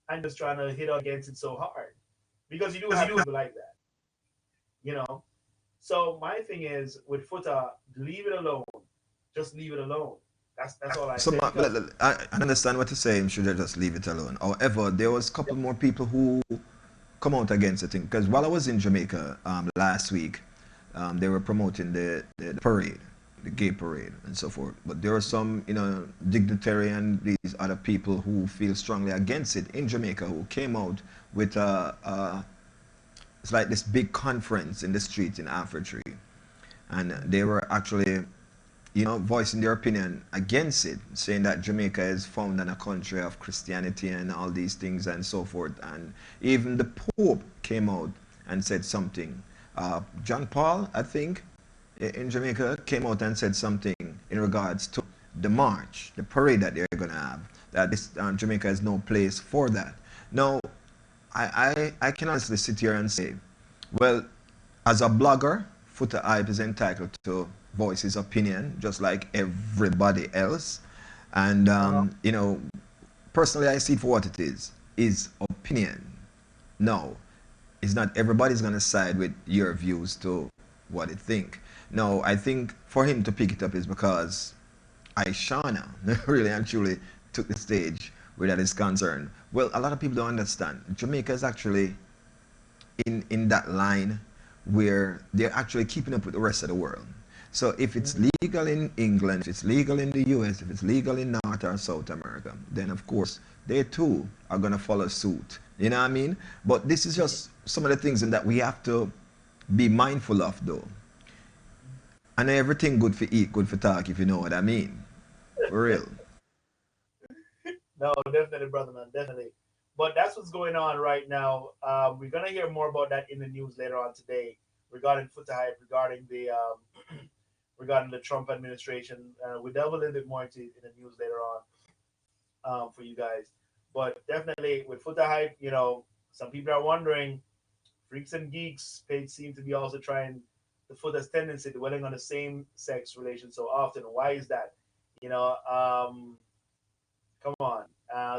and just trying to hit against it so hard. Because you do have people like that, you know. So my thing is with Futa, leave it alone. Just leave it alone. That's all I So say. Because I understand what you're saying. Should I just leave it alone? However, there was a couple more people who come out against the thing. Because while I was in Jamaica last week, they were promoting the parade, the gay parade, and so forth. But there are some, dignitary and these other people who feel strongly against it in Jamaica who came out with it's like this big conference in the streets in Afro Tree, and they were actually, voicing their opinion against it, saying that Jamaica is found in a country of Christianity and all these things and so forth. And even the Pope came out and said something. John Paul, I think, in Jamaica, came out and said something in regards to the march, the parade that they're going to have, that Jamaica has no place for that. Now, I can honestly sit here and say, well, as a blogger, Footer Hype is entitled to voice his opinion, just like everybody else. And, personally, I see it for what it is opinion. No, it's not everybody's going to side with your views to what they think. No, I think for him to pick it up is because Aishana really and truly took the stage where that is concerned. Well, a lot of people don't understand. Jamaica is actually in that line where they're actually keeping up with the rest of the world. So if it's legal in England, if it's legal in the US, if it's legal in North or South America, then of course they too are going to follow suit. You know what I mean? But this is just some of the things that we have to be mindful of though. And everything good for eat, good for talk, if you know what I mean. For real. no, definitely, brother man, definitely. But that's what's going on right now. We're gonna hear more about that in the news later on today regarding Futa Hype, regarding the regarding the Trump administration. We'll delve a little bit more into it in the news later on for you guys. But definitely with Futa Hype, some people are wondering, freaks and geeks page seem to be also trying the Futa's tendency to dwelling on the same sex relation so often. Why is that? Come on.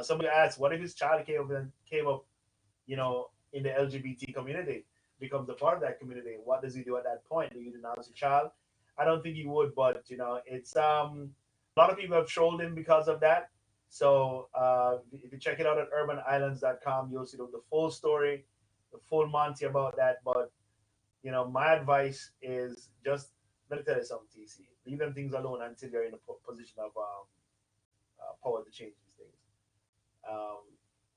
Somebody asked, what if his child came up, in the LGBT community, becomes a part of that community? What does he do at that point? Do you denounce your child? I don't think he would, but it's a lot of people have trolled him because of that. So if you check it out at urbanislands.com, you'll see the full story, the full Monty about that. But my advice is just let me tell you something, TC. Leave them things alone until you're in a position of power to change these things. Um,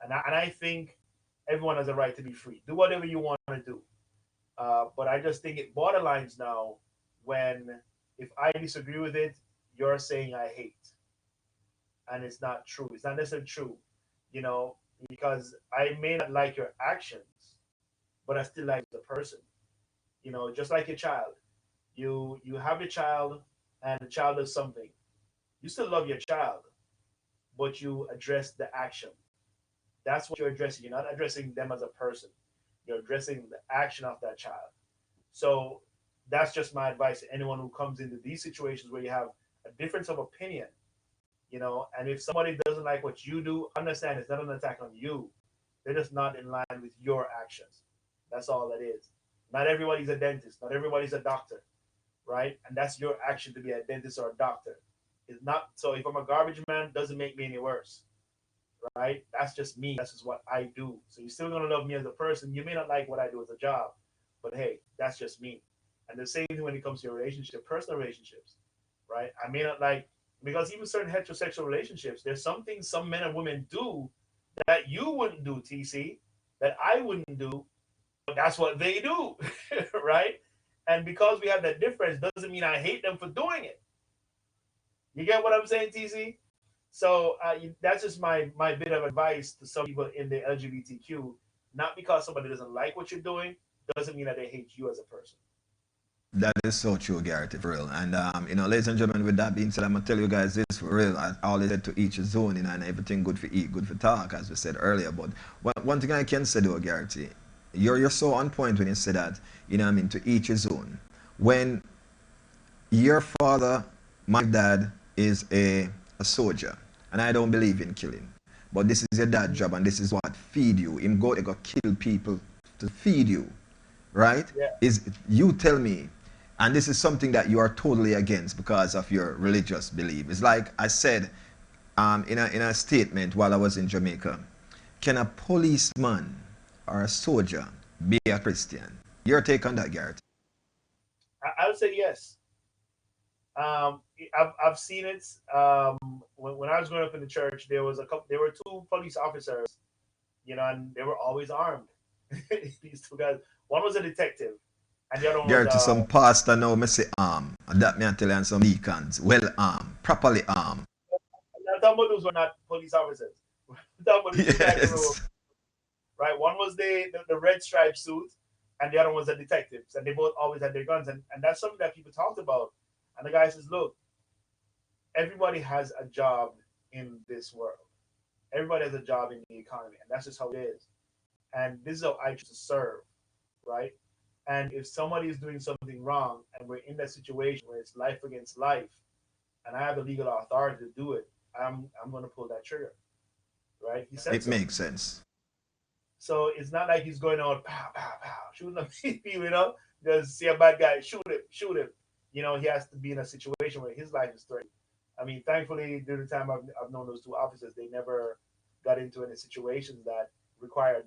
and I think everyone has a right to be free. Do whatever you want to do. But I just think it borderlines now when if I disagree with it, you're saying I hate. And it's not true. It's not necessarily true, you know, because I may not like your actions, but I still like the person. Just like your child. You have your child and the child does something. You still love your child, but you address the action. That's what you're addressing. You're not addressing them as a person. You're addressing the action of that child. So that's just my advice to anyone who comes into these situations where you have a difference of opinion, and if somebody doesn't like what you do, understand it's not an attack on you. They're just not in line with your actions. That's all that is. Not everybody's a dentist. Not everybody's a doctor, right? And that's your action to be a dentist or a doctor. It's not so. If I'm a garbage man, doesn't make me any worse, right? That's just me. That's just what I do. So you're still gonna love me as a person. You may not like what I do as a job, but hey, that's just me. And the same thing when it comes to your relationship, personal relationships, right? I may not like because even certain heterosexual relationships, there's some things some men and women do that you wouldn't do, TC, that I wouldn't do, but that's what they do, right? And because we have that difference doesn't mean I hate them for doing it. You get what I'm saying, TC? So that's just my bit of advice to some people in the LGBTQ. Not because somebody doesn't like what you're doing doesn't mean that they hate you as a person. That is so true, Garrett, for real. And, ladies and gentlemen, with that being said, I'm going to tell you guys this for real. I always said to each his own, and everything good for eat, good for talk, as we said earlier. But one thing I can say, though, Garrett, you're so on point when you say that, to each his own. When your father, my dad, is a soldier, and I don't believe in killing, but this is your dad's job, and this is what feed you. Him go kill people to feed you, right? Yeah. Is you tell me, and this is something that you are totally against because of your religious belief. It's like I said in a statement while I was in Jamaica, can a policeman or a soldier be a Christian? Your take on that, Garrett? I would say yes. I've seen it. When I was growing up in the church, there were two police officers, and they were always armed. These two guys. One was a detective, and the other one Garrett, was some pastor now me say and that me I tell you, and some deacons, well armed, properly armed. I'm talking about those were not police officers. I'm talking about the two guys who were, right? One was the red striped suit, and the other one was the detectives, and they both always had their guns, and that's something that people talked about. And the guy says, look, everybody has a job in this world. Everybody has a job in the economy, and that's just how it is. And this is how I choose to serve, right? And if somebody is doing something wrong and we're in that situation where it's life against life, and I have the legal authority to do it, I'm going to pull that trigger, right? He said it makes sense. So it's not like he's going out, pow, pow, pow, shooting at people, just see a bad guy, shoot him. He has to be in a situation where his life is threatened. I mean, thankfully, during the time I've known those two officers, they never got into any situations that required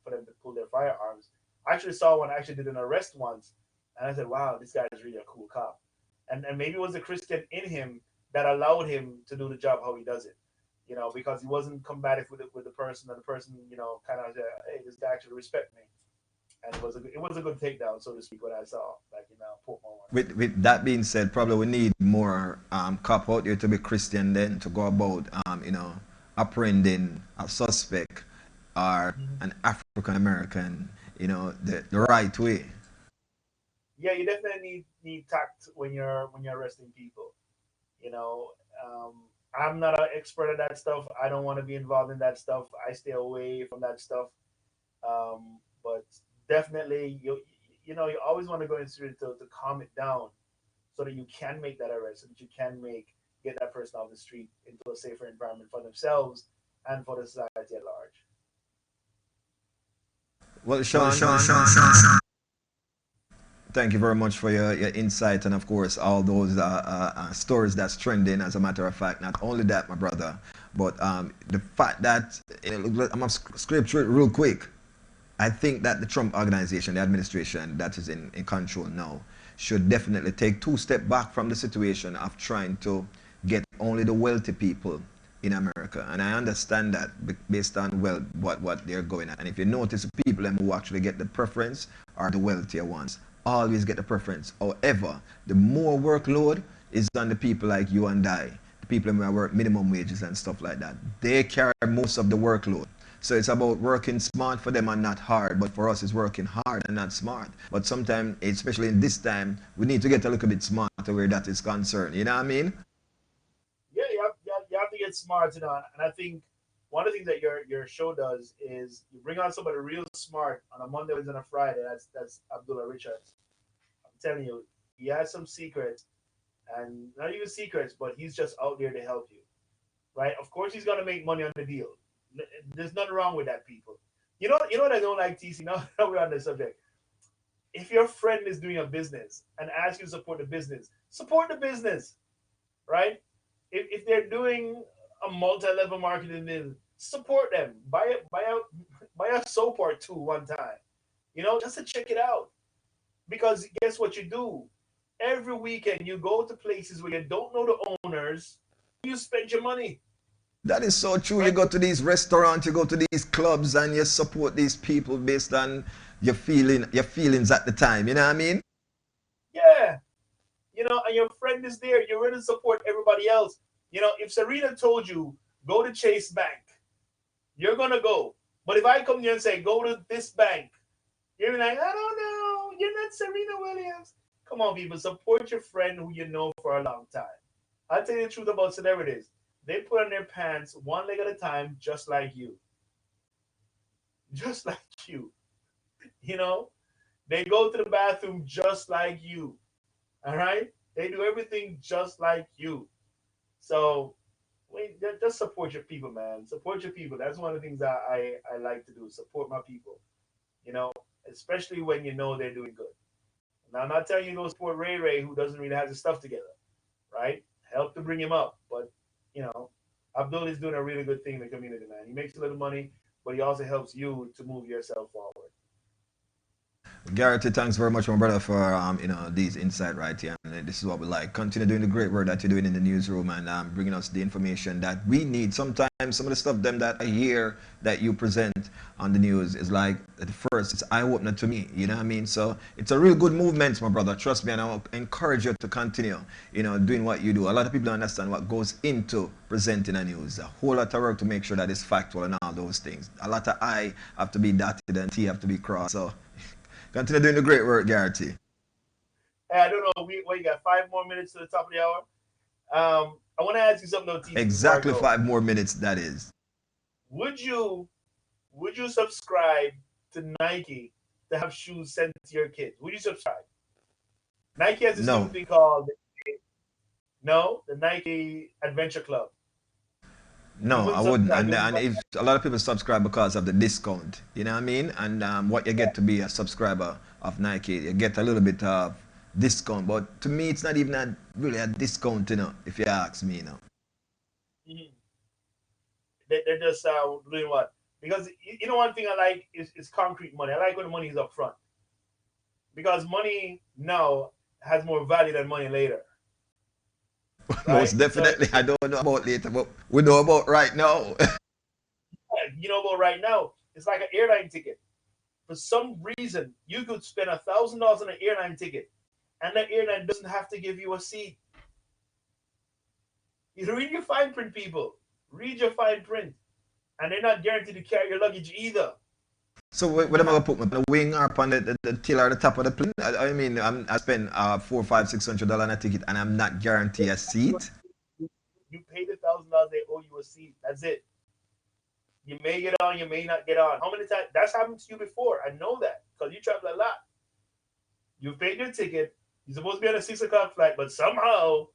for them to pull their firearms. I actually saw one, I actually did an arrest once, and I said, wow, this guy is really a cool cop. And maybe it was the Christian in him that allowed him to do the job how he does it, because he wasn't combative with the person, and the person, kind of said, hey, this guy actually respect me. And it was a good takedown, so to speak, what I saw, like in Portmore. With that being said, probably we need more cop out there to be Christian then to go about, apprehending a suspect or an African American, the right way. Yeah, you definitely need tact when you're arresting people. I'm not an expert at that stuff. I don't want to be involved in that stuff. I stay away from that stuff. But definitely, you always want to go into it to calm it down, so that you can make that arrest, so that you can get that person off the street into a safer environment for themselves and for the society at large. Well, Sean, thank you very much for your insight and, of course, all those stories that's trending. As a matter of fact, not only that, my brother, But the fact that I'm gonna scrape through it real quick. I think that the Trump organization, the administration that is in control now, should definitely take two steps back from the situation of trying to get only the wealthy people in America. And I understand that based on what they're going at. And if you notice, the people who actually get the preference are the wealthier ones. Always get the preference. However, the more workload is on the people like you and I, the people who work minimum wages and stuff like that. They carry most of the workload. So it's about working smart for them and not hard. But for us, it's working hard and not smart. But sometimes, especially in this time, we need to get a little bit smarter where that is concerned. You know what I mean? Yeah, you have to get smart, and I think one of the things that your show does is you bring on somebody real smart on a Monday, Wednesday, and a Friday. That's Abdullah Richards. I'm telling you, he has some secrets, and not even secrets, but he's just out there to help you, right? Of course, he's gonna make money on the deal. There's nothing wrong with that, people. You know what I don't like, TC. Now that we're on the subject, if your friend is doing a business and asks you to support the business, right? If they're doing a multi-level marketing deal, support them. Buy a soap or two one time, just to check it out. Because guess what you do? Every weekend you go to places where you don't know the owners, you spend your money. That is so true. You go to these restaurants, you go to these clubs, and you support these people based on your feelings at the time. You know what I mean? Yeah. And your friend is there. You're ready to support everybody else. If Serena told you, go to Chase Bank, you're going to go. But if I come here and say, go to this bank, you're like, I don't know. You're not Serena Williams. Come on, people. Support your friend who you know for a long time. I'll tell you the truth about celebrities. They put on their pants one leg at a time, just like you. Just like you. They go to the bathroom just like you. All right? They do everything just like you. So just support your people, man. Support your people. That's one of the things I like to do. Support my people. Especially when you know they're doing good. Now, I'm not telling you to go support Ray Ray, who doesn't really have his stuff together, right? Help to bring him up. But, Abdul is doing a really good thing in the community, man. He makes a little money, but he also helps you to move yourself forward. Garrett, thanks very much, my brother, for these insight right here. And this is what we like. Continue doing the great work that you're doing in the newsroom and bringing us the information that we need. Sometimes some of the stuff that I hear that you present on the news is like at first it's eye opener to me. You know what I mean? So it's a real good movement, my brother. Trust me, and I'll encourage you to continue. Doing what you do. A lot of people don't understand what goes into presenting a news. A whole lot of work to make sure that it's factual and all those things. A lot of I have to be dotted and T have to be crossed. So. Continue doing the great work, Garrity. Hey, I don't know. You got 5 more minutes to the top of the hour. I want to ask you something, though, TC. Exactly 5 more minutes, that is. Would you subscribe to Nike to have shoes sent to your kids? Would you subscribe? Nike has this new thing called the Nike Adventure Club. No, I wouldn't. And if a lot of people subscribe because of the discount, you know what I mean? And what you get to be a subscriber of Nike, you get a little bit of discount. But to me, it's not even really a discount, if you ask me, Mm-hmm. They're just doing what? Because, one thing I like is concrete money. I like when the money is up front. Because money now has more value than money later. Right? Most definitely. So, I don't know about later, but we know about right now. You know about right now. It's like an airline ticket. For some reason, you could spend $1,000 on an airline ticket, and that airline doesn't have to give you a seat. You read your fine print, people. Read your fine print. And they're not guaranteed to carry your luggage either. So what am I gonna put my wing up on the tail or the top of the plane? I mean, I spend $400, $500, $600 on a ticket, and I'm not guaranteed a seat. You paid $1,000, they owe you a seat. That's it. You may get on, you may not get on. How many times? That's happened to you before. I know that because you travel a lot. You paid your ticket. You're supposed to be on a 6 o'clock flight, but somehow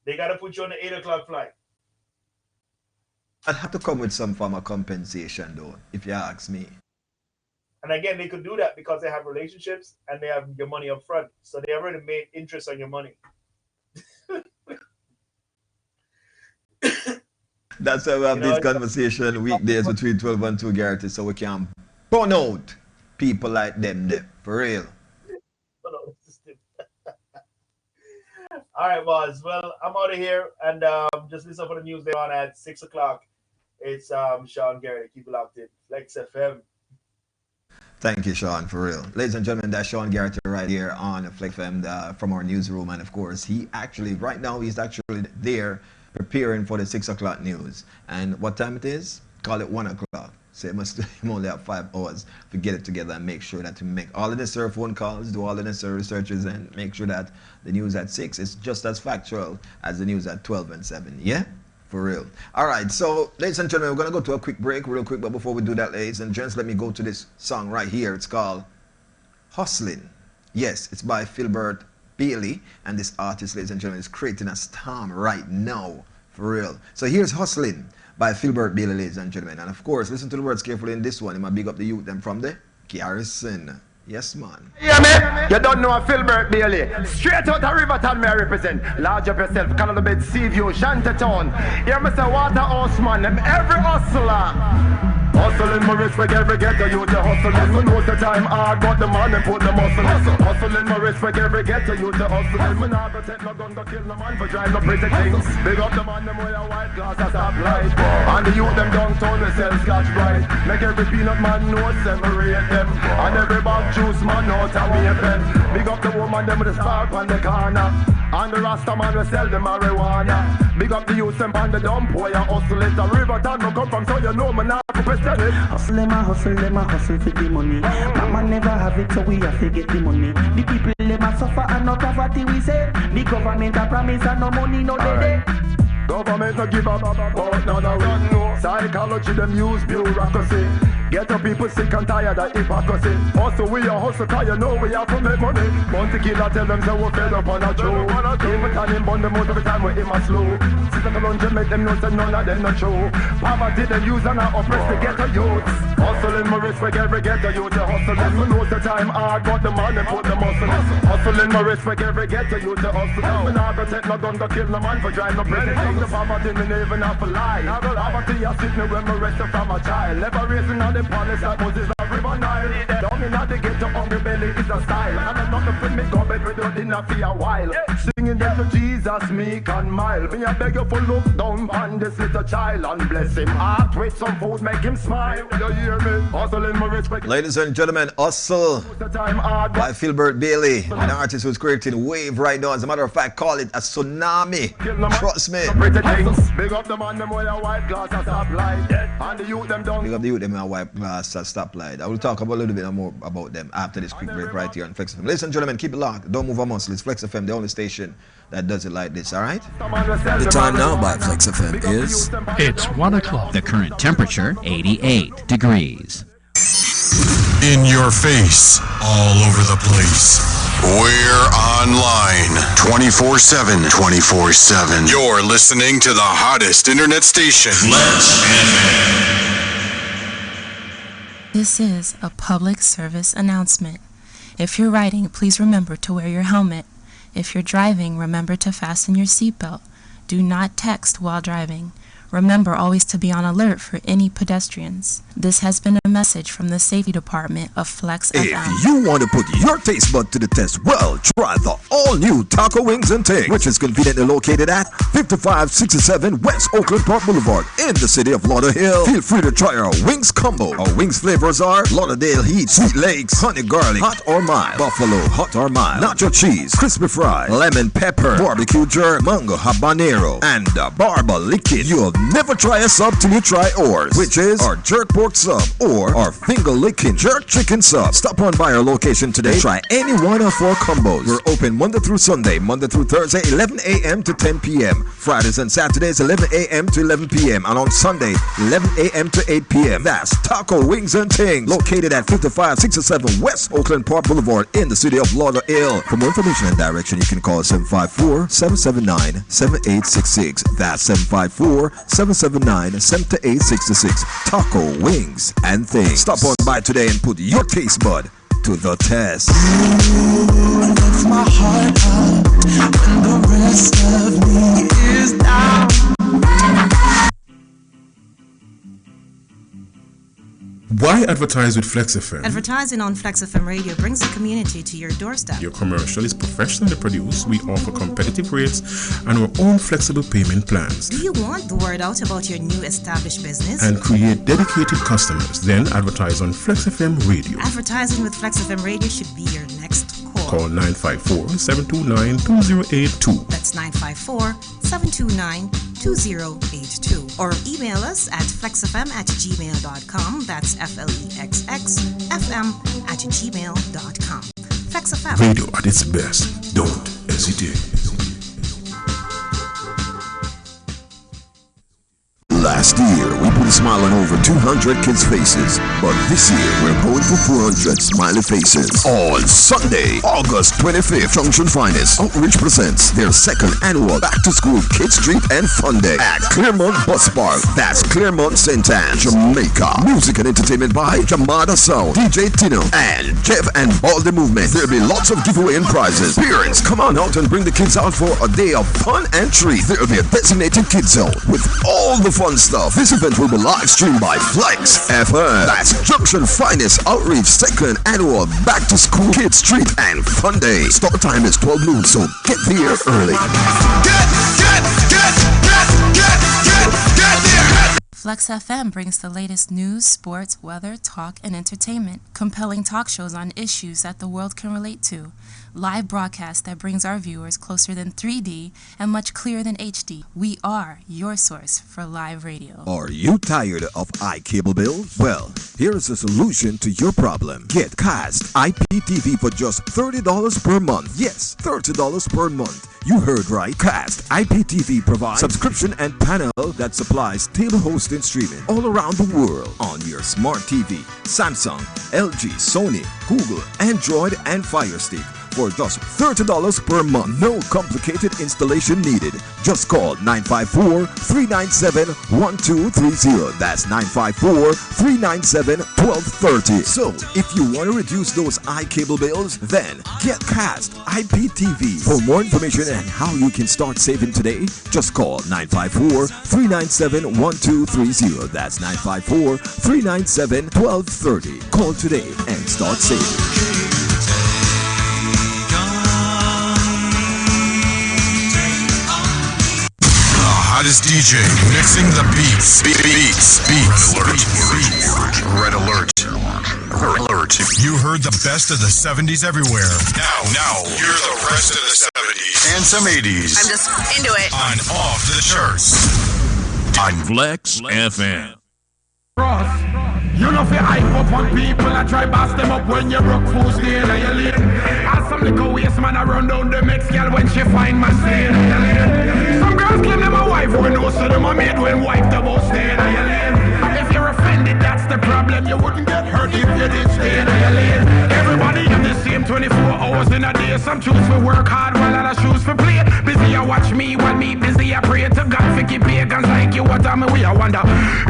they got to put you on the 8 o'clock flight. I'd have to come with some form of compensation, though, if you ask me. And again, they could do that because they have relationships and they have your money up front. So they already made interest on your money. That's why we have this conversation weekdays between 12 and 2, Garrett, so we can burn out people like them there, for real. All right, boss. Well, I'm out of here, and just listen for the news later on at 6 o'clock. It's Sean Garrett. Keep it locked in. Flexx FM. Thank you, Sean, for real. Ladies and gentlemen, that's Sean Garrett right here on Flexx FM from our newsroom. And of course, right now, he's actually there preparing for the 6 o'clock news. And what time it is? Call it 1 o'clock. So it must only have 5 hours to get it together and make sure that we make all the necessary phone calls, do all the necessary researches, and make sure that the news at 6 is just as factual as the news at 12 and 7. Yeah? For real. All right, so ladies and gentlemen, we're going to go to a quick break real quick. But before we do that, ladies and gents, let me go to this song right here. It's called Hustling. Yes, it's by Filbert Bailey. And this artist, ladies and gentlemen, is creating a storm right now. For real. So here's Hustling by Filbert Bailey, ladies and gentlemen. And of course, listen to the words carefully in this one. You might big up the youth them from the Garrison. Yes, man. Yeah, man. You don't know a Filbert Bailey. Straight out of Riverton, may I represent. Large up yourself, Canada Bed, Seaview, Shantytown. Here, Mr. Waterhouse, man. Them every hustler. Hustling, my respect, every ghetto youth. The hustling, me know the time hard, but the man, they put the muscle. Hustling, my respect, every ghetto youth. The hustling, me not go take no gun, go kill no man for drive no pretty things. Big up the man, them wear a white glass, a stop light. And the youth, them downtown, they sell scotch bright. Make every peanut man know, separate them. And every bag juice man out of me a pen. Big up the woman, them with the spark on the corner. And the Rasta man will sell the marijuana. Big up the youth, them on the dump, boy, I hustle it. A Riverton, no come from, so you know me not to question it. Hustle, them a hustle for the money. Mama never have it, so we have to get the money. The people, them a suffer and no poverty, we say. The government a promise and no money, no day. Government no give up, but none of it. Psychology, them use bureaucracy. Get the people sick and tired of hypocrisy. Also we a hustle cause you know we have to make money. Bounty killer tell them say we're fed up on a true. Even time him bun them out every time we him a slow. Sit on the make them know say none of them not true. Poverty them use and I oppress the ghetto youths. Hustling my respect every ghetto youth. The hustling me know the time hard but the man them put the muscle. Hustling my respect every ghetto youth. The hustling me not go take no gun go kill no man for drive no pretty things. The poverty me never not for lie. Poverty I sit me when me rest from a child. Never raising on the police that Moses a river Nile. Down in the ghetto hungry belly is a style. And I'm not for me go bed with your dinner for a while. Singing them to Jesus meek and mild. Me a beg you for look down on this little child and bless him heart with some food make him smile. You hear me? Hustling my respect. Ladies and gentlemen, Hustle by Filbert Bailey, an artist who's creating wave right now. As a matter of fact, call it a tsunami. Trust me. Big up the man them wear a white glass and stop light. And the youth them down. Big up the youth them wear a white glass and stop light. I will talk about a little bit more about them after this quick break right here on Flexx FM. Ladies and gentlemen, keep it locked. Don't move a muscle. It's Flexx FM, the only station that does it like this, alright? The time now by Flexx FM is... It's 1 o'clock. The current temperature, 88 degrees. In your face, all over the place. We're online 24/7. 24/7. You're listening to the hottest internet station. Flexx FM. This is a public service announcement. If you're riding, please remember to wear your helmet. If you're driving, remember to fasten your seatbelt. Do not text while driving. Remember always to be on alert for any pedestrians. This has been a message from the Safety Department of Flexx FM. If you want to put your taste bud to the test, well, try the all-new Taco Wings and Things, which is conveniently located at 5567 West Oakland Park Boulevard in the city of Lauderhill. Feel free to try our wings combo. Our wings flavors are Lauderdale Heat, Sweet Lakes, Honey Garlic, Hot or Mild, Buffalo, Hot or Mild, Nacho Cheese, Crispy Fry, Lemon Pepper, Barbecue Jerk, Mango Habanero, and Barba Liquid. You'll never try a sub till you try ours, which is our jerk pork sub or our finger licking jerk chicken sub. Stop on by our location today. Try any one of our combos. We're open Monday through Sunday, Monday through Thursday, 11 a.m. to 10 p.m. Fridays and Saturdays, 11 a.m. to 11 p.m. And on Sunday, 11 a.m. to 8 p.m. That's Taco Wings and Things, located at 5567 West Oakland Park Boulevard in the city of Lauderhill. For more information and direction, you can call 754-779-7866. That's 754-779-7866. Taco Wings and Things. Stop on by today and put your taste bud to the test. Lifts my heart up when the rest of me is down. Why advertise with Flexx FM? Advertising on Flexx FM radio brings the community to your doorstep. Your commercial is professionally produced. We offer competitive rates and our own flexible payment plans. Do you want the word out about your new established business? And create dedicated customers. Then advertise on Flexx FM radio. Advertising with Flexx FM radio should be your next call. Call 954-729-2082. That's 954-729-2082. Or email us at flexfm@gmail.com. That's FLEXXFM@gmail.com. Flexx FM. Radio at its best. Don't hesitate. Last year, we put a smile on over 200 kids' faces. But this year, we're going for 400 smiley faces. On Sunday, August 25th, Junction Finest Outreach presents their second annual back-to-school Kids Treat and Fun Day at Claremont Bus Park. That's Claremont St. Anne, Jamaica. Music and entertainment by Jamada Sound, DJ Tino, and Jeff and Baldy Movement. There'll be lots of giveaway and prizes. Parents, come on out and bring the kids out for a day of fun and treat. There'll be a designated kids zone with all the fun stuff. This event will be live streamed by Flexx FM. That's Junction Finest Outreach second annual Back to School Kids Treat and Fun Day. Start time is 12 noon, so get there early. Get there. Flexx FM brings the latest news, sports, weather, talk, and entertainment. Compelling talk shows on issues that the world can relate to. Live broadcast that brings our viewers closer than 3D and much clearer than HD. We are your source for live radio. Are you tired of iCable bills? Well, here's a solution to your problem. Get Cast IPTV for just $30 per month. Yes, $30 per month. You heard right. Cast IPTV provides subscription and panel that supplies table hosting streaming all around the world on your smart TV, Samsung, LG, Sony, Google, Android, and Fire Stick for just $30 per month. No complicated installation needed. Just call 954-397-1230. That's 954-397-1230. So, if you want to reduce those iCable bills, then get Cast IPTV. For more information on how you can start saving today, just call 954-397-1230. That's 954-397-1230. Call today and start saving. Hottest DJ mixing the beats. Red alert. You heard the best of the 70s everywhere. Now, hear the rest of the 70s and some 80s. I'm just into it. On Off the Charts. On Flexx FM. You know fi hype up on people and try bust them up when you broke food stay in your lane. As some little waste man a run down the next girl when she find my stay in your lane. Some girls claim them a wife when no so them a maid when wife the boss stay in your lane. If you're offended, that's the problem. You wouldn't get hurt if you did stay in your lane. Everybody in the same 24 hours in a day. Some choose to work hard while others choose to play. Busy I watch me while me busy I pray to God for keep pagans like you. What am I wonder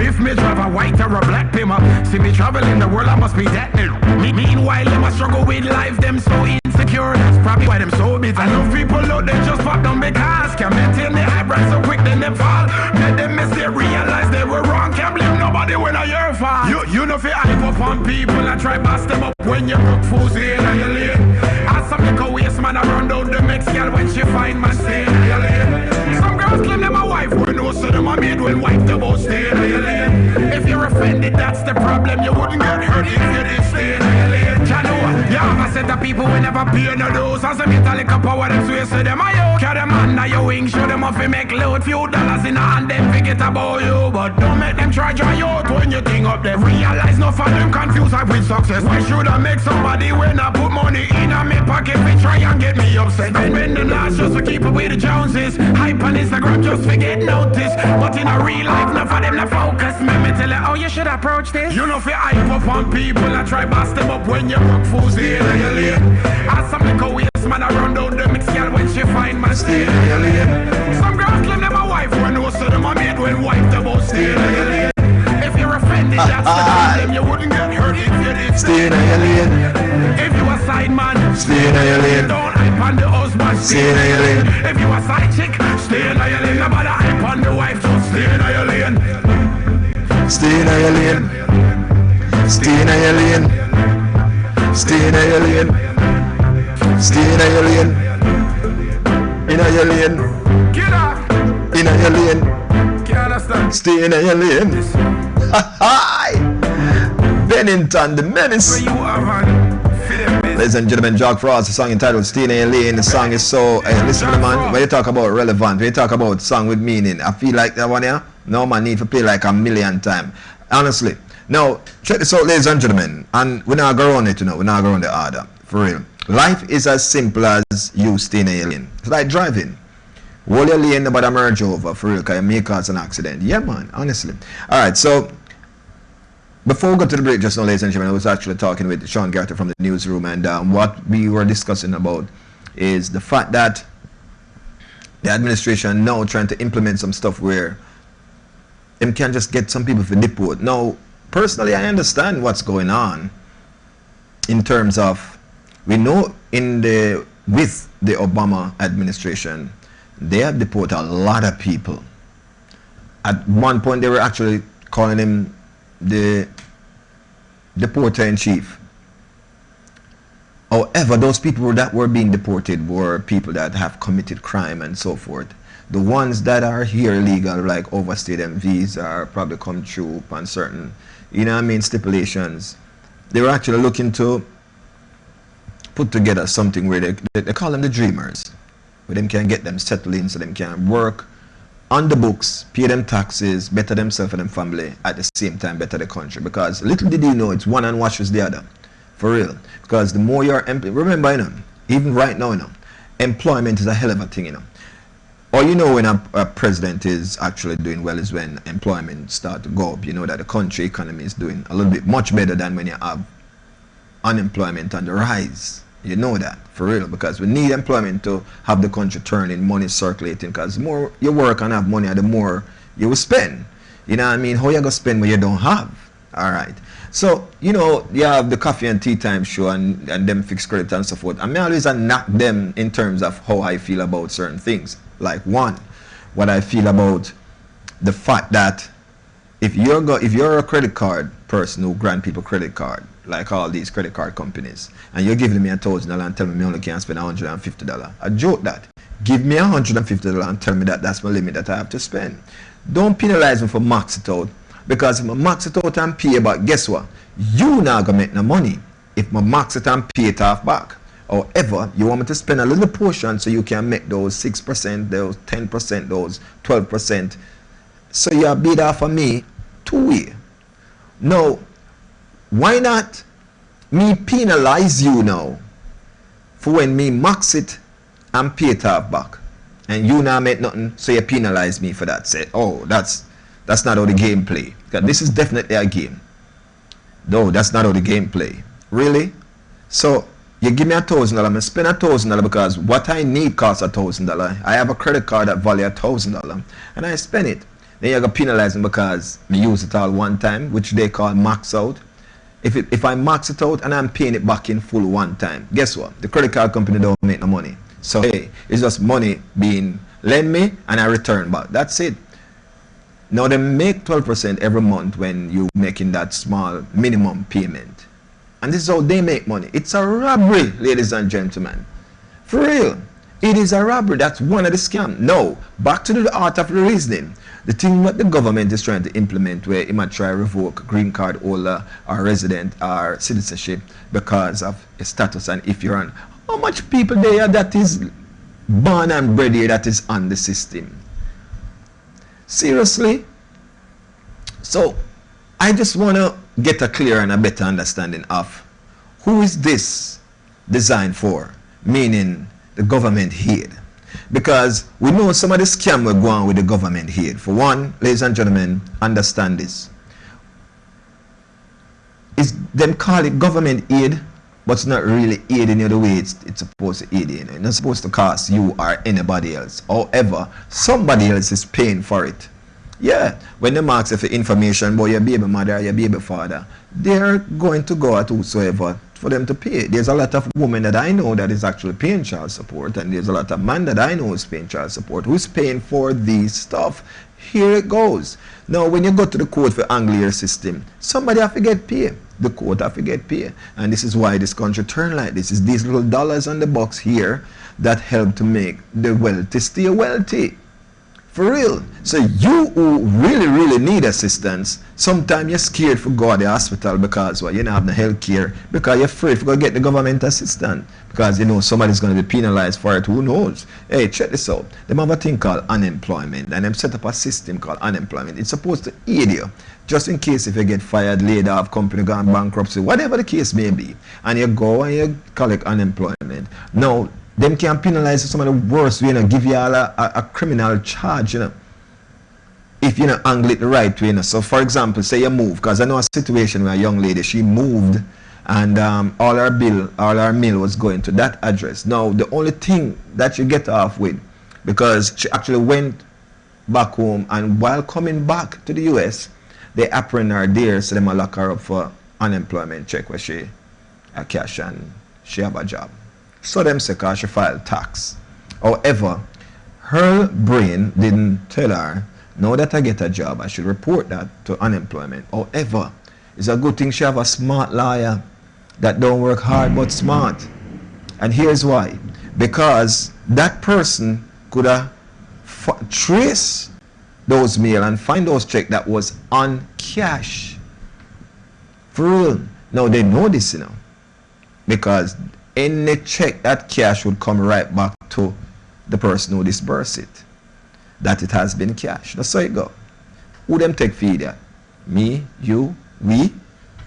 if me drive a white or a black pimmer. See me traveling the world, I must be that new. Meanwhile, them a struggle with life, them so insecure. That's probably why them so bitter. Enough people out there just fuck them because can't maintain their eyebrows so quick then they fall. Let them miss they realize they were wrong. Can't blame nobody when I hear fall. You know fi hype up on people and try bust them up when you broke fools in your lane. As some little waste man a run down the next girl when she find man stay in your lane. Some girls claim them a wife when no so them a maid when wife the boss stay in your lane. If you're offended, that's the problem. You wouldn't get hurt if you did stay in your lane. Yeah, I said the people will never pay no dues. As a metallic power, them swear so them a yo. Carry them under your wing, show them off and make load. Few dollars in hand, them forget about you. But don't make them try you out when you think up them. Realize no for them confused up with success. Why should I make somebody when I put money in a me pocket? They try and get me upset. Spend the last just to keep up with the Joneses. Hype on Instagram just to get noticed. But in a real life, no for them to focus. Let me tell you how you should approach this. You know fi hype up on people and try bust them up when you broke fools in your lane. As some little waste man a run down the mix girl when she find man stay in your lane. Some girls claim them a wife when no so them a maid when wife the boss stay in your lane. If you're offended, that's the problem. You wouldn't get hurt if you did stay in your lane. If you a side man, stay in your lane. Don't hype on the husband, stay in your lane. If you a side chick, stay in your lane. Nobody hype on the wife, just stay in your lane. Stay in your lane. Stay your lane. Stay in your lane. Stay in your lane. In your lane. Get up. In your lane. Can't understand. Stay in your lane. Hi. Bennington, the menace. Where you are, man? Ladies and gentlemen, Jack Frost, the song entitled Stay in your lane. The song is so, listen to the man, when you talk about relevant, when you talk about song with meaning, I feel like that one here, no man need to play like a million times. Honestly. Now, check this out, ladies and gentlemen, and we're not going on it, we're not going on the order, for real. Life is as simple as you staying in your lane. It's like driving. Hold your lane, nobody merge over, for real, because you may cause an accident. Yeah, man, honestly. Alright, so, before we go to the break just now, ladies and gentlemen, I was actually talking with Sean Garter from the newsroom, and what we were discussing about is the fact that the administration now trying to implement some stuff where them can just get some people for deport. Now, personally, I understand what's going on in terms of, we know with the Obama administration, they have deported a lot of people. At one point, they were actually calling him the deporter-in-chief. However, those people that were being deported were people that have committed crime and so forth. The ones that are here illegal, like overstay them visa, or probably come through on certain, stipulations. They were actually looking to put together something where they call them the dreamers, where them can get them settled in so them can work on the books, pay them taxes, better themselves and them family, at the same time better the country. Because little did you know, it's one and washes the other. For real. Because the more you're remember, even right now, employment is a hell of a thing, Or when a president is actually doing well is when employment start to go up. You know that the country economy is doing a little bit much better than when you have unemployment on the rise. You know that, for real, because we need employment to have the country turning, money circulating, because the more you work and have money, the more you will spend. You know what I mean? How you going to spend what you don't have? All right. So, you have the coffee and tea time show and them fixed credit and so forth. I always knock them in terms of how I feel about certain things. Like one, what I feel about the fact that if you're a credit card person who grant people credit card, like all these credit card companies, and you're giving me $1,000 and tell me I only can spend $150. I joke that. Give me $150 and tell me that that's my limit that I have to spend. Don't penalize me for max it out, because if I max it out and pay, but guess what? You not gonna make no money if I max it and pay it off back. However, you want me to spend a little portion so you can make those 6%, those 10%, those 12%. So you bid off of me 2 way. Now, why not me penalize you now for when me max it and pay it off back, and you now make nothing, so you penalize me for that? Say, oh, that's not how the game play. Because this is definitely a game. No, that's not how the game play. Really? So you give me $1,000, I spend $1,000 because what I need costs $1,000. I have a credit card that value $1,000, and I spend it. Then you're gonna penalize me because me use it all one time, which they call max out. If I max it out and I'm paying it back in full one time, guess what? The credit card company don't make no money. So hey, it's just money being lend me and I return back. That's it. Now they make 12% every month when you're making that small minimum payment. And this is how they make money. It's a robbery, ladies and gentlemen. For real. It is a robbery. That's one of the scams. Now, back to the art of the reasoning. The thing what the government is trying to implement, where it might try to revoke green card holder or resident or citizenship because of a status, and if you're on, how much people there that is born and bred here that is on the system? Seriously? So, I just want to get a clear and a better understanding of who is this designed for, meaning the government aid. Because we know some of the scam will go on with the government aid. For one, ladies and gentlemen, understand this. It's them call it government aid, but it's not really aiding you the way it's supposed to aid you. It's not supposed to cost you or anybody else. However, somebody else is paying for it. Yeah, when they ask for information about your baby mother or your baby father, they're going to go at whosoever for them to pay. There's a lot of women that I know that is actually paying child support, and there's a lot of men that I know is paying child support who's paying for these stuff. Here it goes. Now, when you go to the court for Anglia system, somebody have to get paid. The court have to get paid. And this is why this country turn like this. It's these little dollars on the box here that help to make the wealthy stay wealthy. For real. So you who really, really need assistance, sometimes you're scared for go to the hospital because you don't have no health care, because you're afraid to go get the government assistance, because you know somebody's going to be penalized for it. Who knows? Hey, check this out. They have a thing called unemployment, and they set up a system called unemployment. It's supposed to aid you, just in case if you get fired, laid off, company gone bankruptcy, whatever the case may be, and you go and you collect unemployment. Now, them can penalize some of the worst way, give you all a criminal charge, if you angle it the right way. So, for example, say you move, because I know a situation where a young lady, she moved, and all her mail was going to that address. Now, the only thing that you get off with, because she actually went back home, and while coming back to the US, they apprehend her there, so they might lock her up for unemployment check where she a cash and she have a job. So them say because she filed tax. However, her brain didn't tell her, now that I get a job, I should report that to unemployment. However, it's a good thing she have a smart lawyer that don't work hard but smart. And here's why. Because that person could have trace those mail and find those check that was on cash. For real. Now they know this, because any check, that cash would come right back to the person who disbursed it, that it has been cash. That's how it go. Who them take feed that? Me, you, we?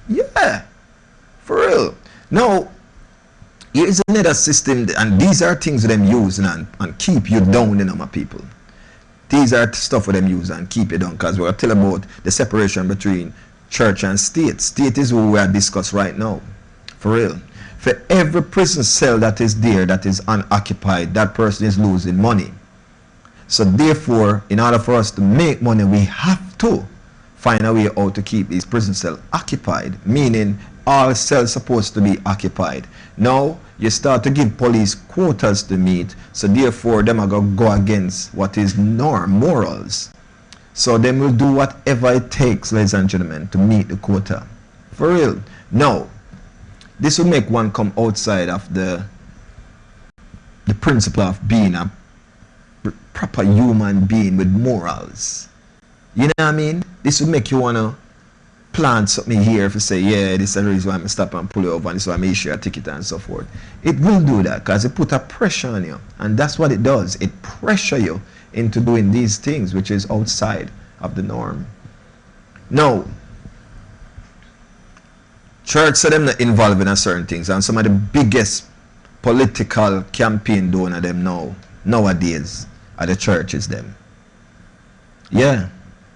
Yeah, for real. Now, here's another system, and these are things that them use and keep you down, my people. These are stuff that them use and keep you down, because we're telling about the separation between church and state. State is what we are discussing right now, for real. For every prison cell that is there that is unoccupied, that person is losing money. So therefore, in order for us to make money, we have to find a way how to keep these prison cells occupied, meaning all cells supposed to be occupied. Now, you start to give police quotas to meet, so therefore, them are going to go against what is morals. So them will do whatever it takes, ladies and gentlemen, to meet the quota. For real. Now, this will make one come outside of the principle of being a proper human being with morals. You know what I mean? This will make you want to plant something here if you say, yeah, this is the reason why I'm going to stop and pull you over, and this is why I'm issue a ticket and so forth. It will do that because it put a pressure on you. And that's what it does. It pressure you into doing these things, which is outside of the norm. Now, church said them not involved in certain things, and some of the biggest political campaign donor them nowadays are the churches them. Yeah,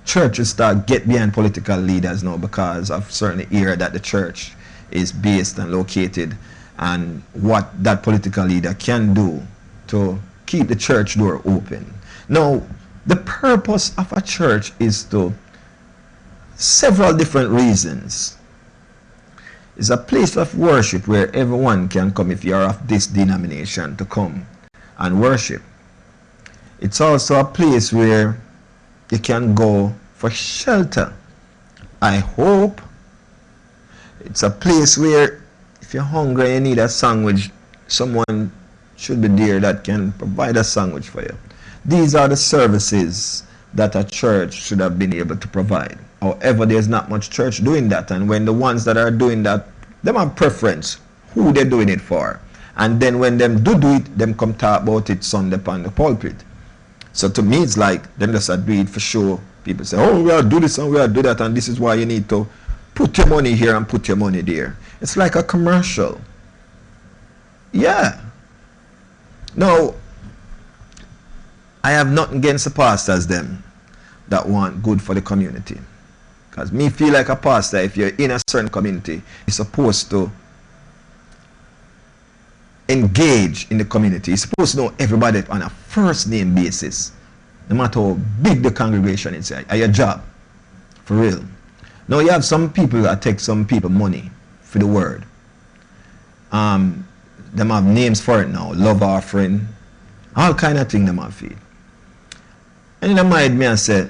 churches start get behind political leaders now because of certain era that the church is based and located, and what that political leader can do to keep the church door open. Now, the purpose of a church is to several different reasons. It's a place of worship where everyone can come if you are of this denomination to come and worship. It's also a place where you can go for shelter. I hope it's a place where if you're hungry and you need a sandwich, someone should be there that can provide a sandwich for you. These are the services that a church should have been able to provide. However, there's not much church doing that, and when the ones that are doing that, them have preference who they're doing it for, and then when them do it, them come talk about it Sunday upon the pulpit. So to me, it's like them just do it for sure. People say, oh, we are do this and we are do that, and this is why you need to put your money here and put your money there. It's like a commercial. Yeah. Now, I have nothing against the pastors them that want good for the community. Because me feel like a pastor, if you're in a certain community, you're supposed to engage in the community. You're supposed to know everybody on a first name basis, no matter how big the congregation is at your job. For real. Now you have some people that take some people money for the word. Them have names for it now, love offering, all kind of things them have feed. And in mind me and say,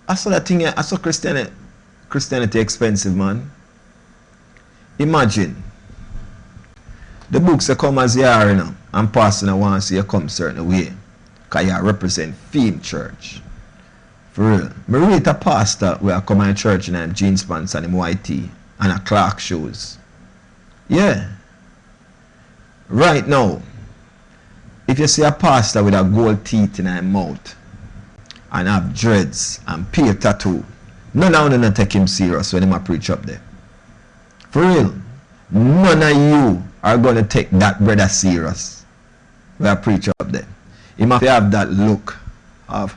I saw that thing. I saw Christianity expensive, man. Imagine the books that come as you are, you know, and pastor want to see you come certain way, cause you represent Theme Church. For real. Me rate a pastor where I come in church and I have jeans pants and him white tee and a Clark shoes. Yeah. Right now, if you see a pastor with a gold teeth in his mouth and have dreads and pay tattoo, none of them take him serious when he preach up there. For real. None of you are going to take that brother serious when I preach up there. He must have that look of,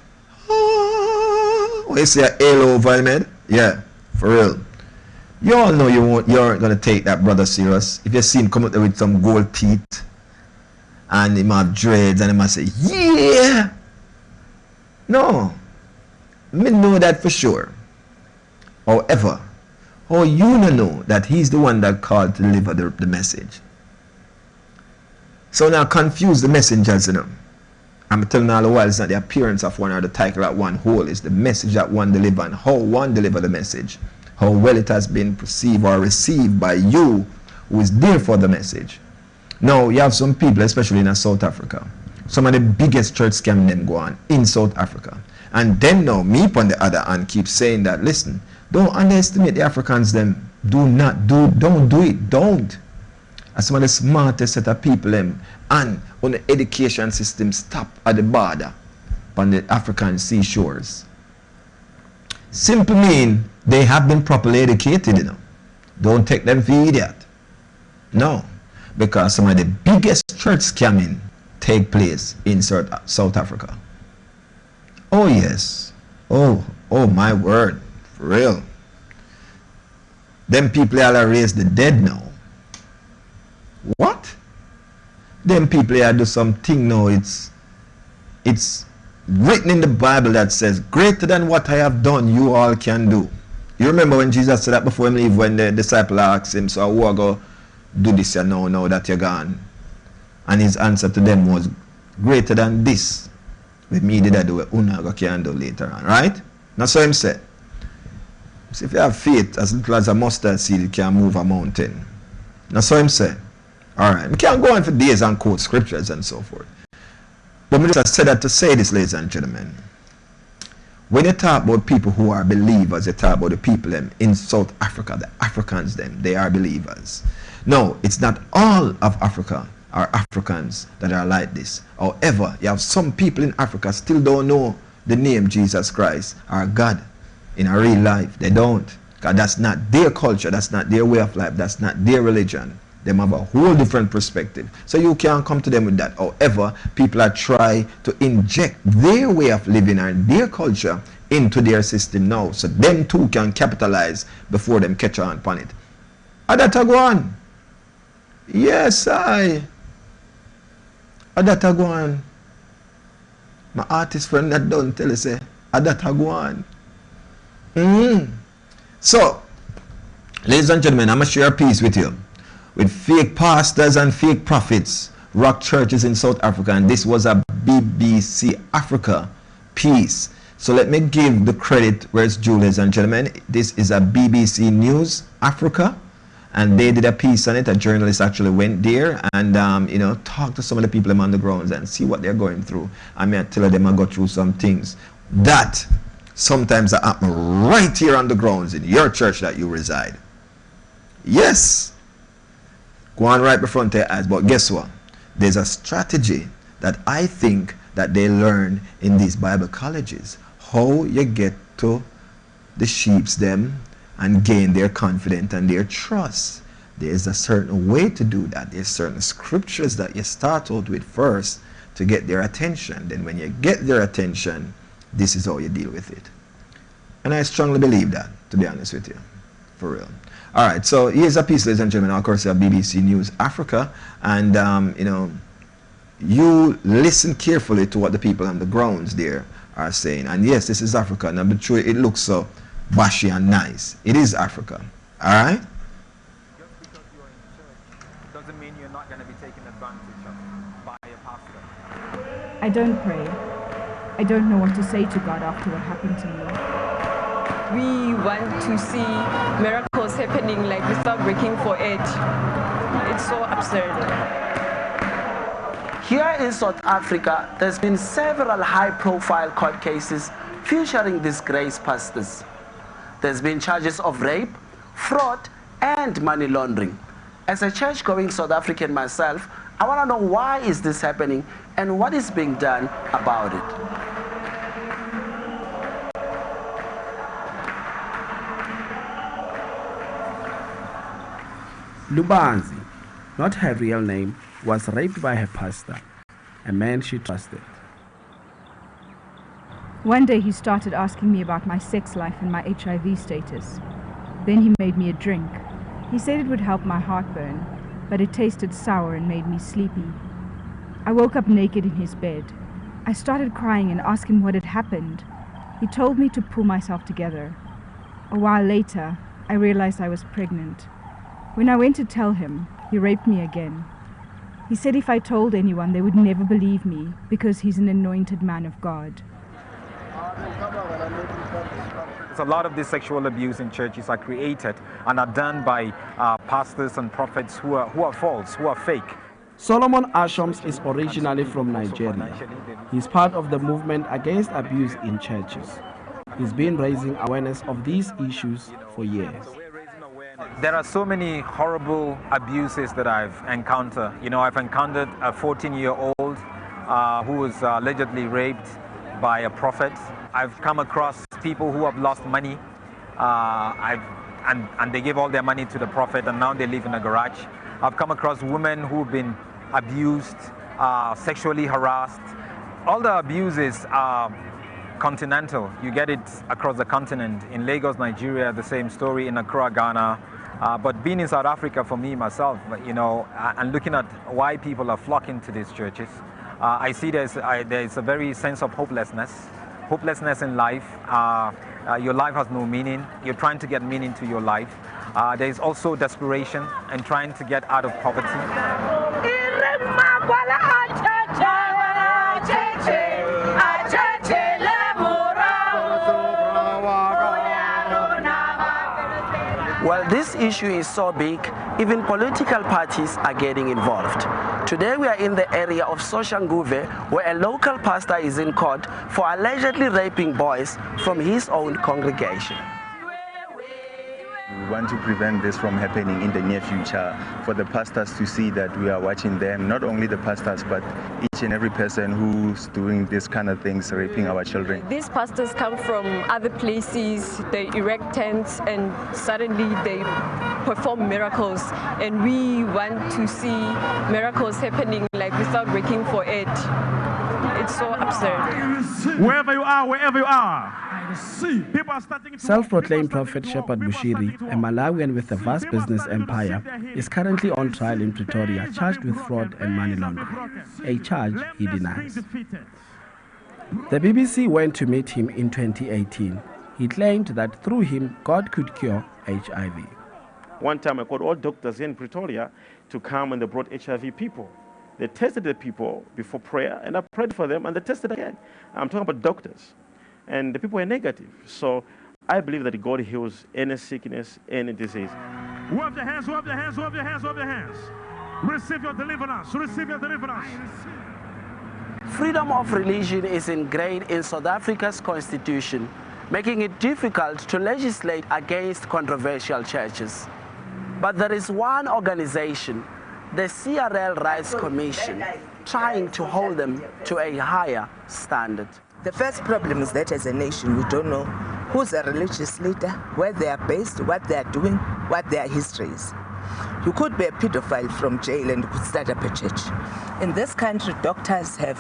when you see a halo over him head, yeah, for real. You all know you aren't going to take that brother serious. If you see him come up there with some gold teeth and he have dreads and he must say, yeah. No. Me know that for sure. However, how you know that he's the one that called to deliver the message? So now confuse the messengers, you know. I'm telling all the while it's not the appearance of one or the title at one whole. It's the message that one deliver and how one deliver the message. How well it has been perceived or received by you who is there for the message. Now, you have some people, especially in South Africa, some of the biggest church scam them go on in South Africa. And then now, me on the other hand keep saying that, listen, don't underestimate the Africans them. Don't do it. Don't. As some of the smartest set of people them and on the education system stop at the border on the African seashores. Simply mean they have been properly educated, you know. Don't take them for idiot. No. Because some of the biggest church scamming take place in South Africa. Oh yes. Oh my word. For real. Them people all raise the dead now. What? Them people here do something now. It's written in the Bible that says, greater than what I have done, you all can do. You remember when Jesus said that before him leave, when the disciple asked him, so who are go do this here now that you're gone? And his answer to them was, greater than this. With me did I do it, Unaga can do later on, right? That's what him said. So if you have faith as little as a mustard seed, you can move a mountain. That's what him said. Alright, we can't go on for days and quote scriptures and so forth. But I just said that to say this, ladies and gentlemen. When you talk about people who are believers, you talk about the people in South Africa, the Africans they are believers. No, it's not all of Africa are Africans that are like this. However, you have some people in Africa still don't know the name Jesus Christ or God in a real life. They don't. Because that's not their culture, that's not their way of life, that's not their religion. They have a whole different perspective. So you can't come to them with that. However, people are trying to inject their way of living and their culture into their system now. So them too can capitalize before them catch on upon it. Adata go on. Yes, Adata go on. My artist friend that don't tell us, Adata go on. So, ladies and gentlemen, I'm going to share a piece with you. With fake pastors and fake prophets rock churches in South Africa, and this was a BBC Africa piece. So let me give the credit where it's due, ladies and gentlemen. This is a BBC News Africa, and they did a piece on it. A journalist actually went there and talked to some of the people on the grounds and see what they're going through. I mean, I tell them I go through some things that sometimes happen right here on the grounds in your church that you reside. Yes. Go on right before their eyes. But guess what? There's a strategy that I think that they learn in these Bible colleges. How you get to the sheeps them and gain their confidence and their trust. There's a certain way to do that. There's certain scriptures that you start out with first to get their attention. Then when you get their attention, this is how you deal with it. And I strongly believe that, to be honest with you. For real. Alright, so here's a piece, ladies and gentlemen, of course, of BBC News Africa. And, you listen carefully to what the people on the grounds there are saying. And yes, this is Africa. And I'm sure it looks so bashy and nice. It is Africa. Alright? Just because you're in church doesn't mean you're not going to be taken advantage of by a pastor. I don't pray. I don't know what to say to God after what happened to me. we want to see miracles happening like we start working for it. It's so absurd. Here in South Africa, there's been several high-profile court cases featuring disgraced pastors. There's been charges of rape, fraud, and money laundering. As a church-going South African myself, I want to know why is this happening and what is being done about it. Lubanzi, not her real name, was raped by her pastor, a man she trusted. One day he started asking me about my sex life and my HIV status. Then he made me a drink. He said it would help my heartburn, but it tasted sour and made me sleepy. I woke up naked in his bed. I started crying and asked him what had happened. He told me to pull myself together. A while later, I realized I was pregnant. When I went to tell him, he raped me again. He said if I told anyone, they would never believe me because he's an anointed man of God. A lot of these sexual abuse in churches are created and are done by pastors and prophets who are false, who are fake. Solomon Ashoms is originally from Nigeria. He's part of the movement against abuse in churches. He's been raising awareness of these issues for years. There are so many horrible abuses that I've encountered. You know, I've encountered a 14-year-old who was allegedly raped by a prophet. I've come across people who have lost money and they give all their money to the prophet and now they live in a garage. I've come across women who've been abused, sexually harassed. All the abuses are continental. You get it across the continent. In Lagos, Nigeria, the same story. In Accra, Ghana. But being in South Africa for me, myself, you know, and looking at why people are flocking to these churches, I see there's a very sense of hopelessness in life. Your life has no meaning. You're trying to get meaning to your life. There's also desperation and trying to get out of poverty. Well, this issue is so big, even political parties are getting involved. Today we are in the area of Soshanguve, where a local pastor is in court for allegedly raping boys from his own congregation. We want to prevent this from happening in the near future, for the pastors to see that we are watching them, not only the pastors, but each and every person who's doing this kind of things, raping our children. These pastors come from other places, they erect tents and suddenly they perform miracles, and we want to see miracles happening like we start working for it. It's so absurd. Wherever you are, self-proclaimed prophet Shepherd Bushiri, a Malawian with a vast business empire, is currently on trial in Pretoria, charged with fraud and money laundering, a charge he denies. The BBC went to meet him in 2018. He claimed that through him, God could cure HIV. One time I called all doctors in Pretoria to come, and they brought HIV people. They tested the people before prayer, and I prayed for them, and they tested again. I'm talking about doctors. And the people are negative. So I believe that God heals any sickness, any disease. Wave your hands, wave your hands, wave your hands, wave your hands. Receive your deliverance, receive your deliverance. Freedom of religion is ingrained in South Africa's constitution, making it difficult to legislate against controversial churches. But there is one organization, the CRL Rights Commission, trying to hold them to a higher standard. The first problem is that as a nation, we don't know who's a religious leader, where they are based, what they are doing, what their history is. You could be a pedophile from jail and could start up a church. In this country, doctors have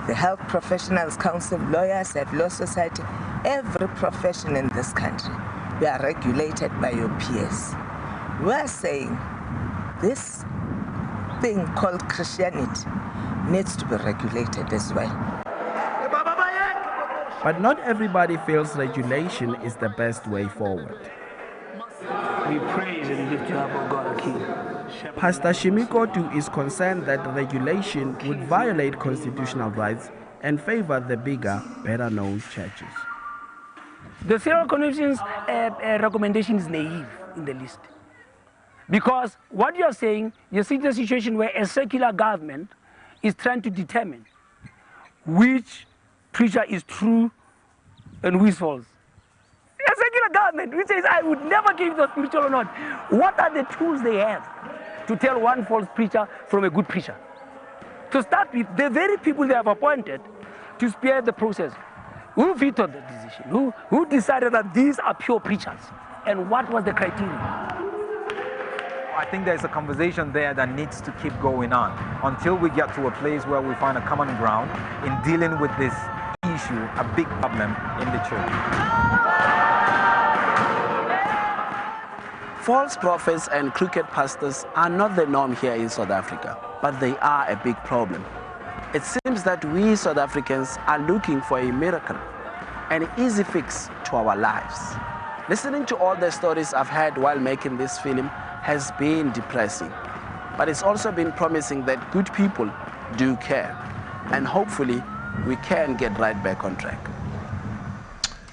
the Health Professionals Council, lawyers have Law Society. Every profession in this country, we are regulated by your peers. We are saying this thing called Christianity needs to be regulated as well. But not everybody feels regulation is the best way forward. We praise and lift you up, O God, King. Pastor Shimikotu is concerned that regulation would violate constitutional rights and favor the bigger, better-known churches. The Serial Commission's recommendation is naive in the list. Because what you are saying, you see the situation where a secular government is trying to determine which preacher is true and who is false. A secular government which says, I would never give the spiritual or not. What are the tools they have to tell one false preacher from a good preacher? To start with, the very people they have appointed to spear the process, who vetoed the decision? Who decided that these are pure preachers? And what was the criteria? I think there's a conversation there that needs to keep going on until we get to a place where we find a common ground in dealing with this issue, a big problem in the church. False prophets and crooked pastors are not the norm here in South Africa, but they are a big problem. It seems that we South Africans are looking for a miracle, an easy fix to our lives. Listening to all the stories I've had while making this film has been depressing, but it's also been promising that good people do care, and hopefully we can get right back on track.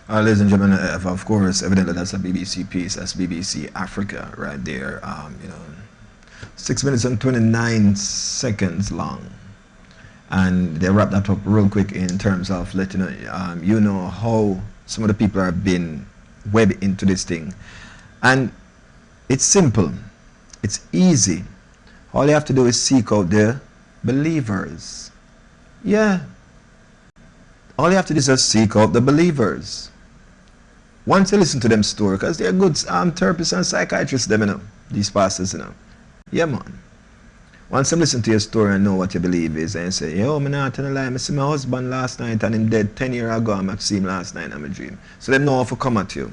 Ladies and gentlemen, of course, evidently that's a BBC piece. That's BBC Africa right there. 6 minutes and 29 seconds long, and they wrapped that up real quick in terms of letting you know how some of the people are being webbed into this thing. And it's simple, it's easy. All you have to do is seek out the believers. Yeah, all you have to do is just seek out the believers. Once you listen to them story, because they're good therapists and psychiatrists, them, you know, these pastors, you know. Yeah, man. Once you listen to your story and know what you believe is, and you say, yo, I'm not telling a lie, I see my husband last night and him dead 10 years ago, I see him last night in my dream. So them know how to come at you.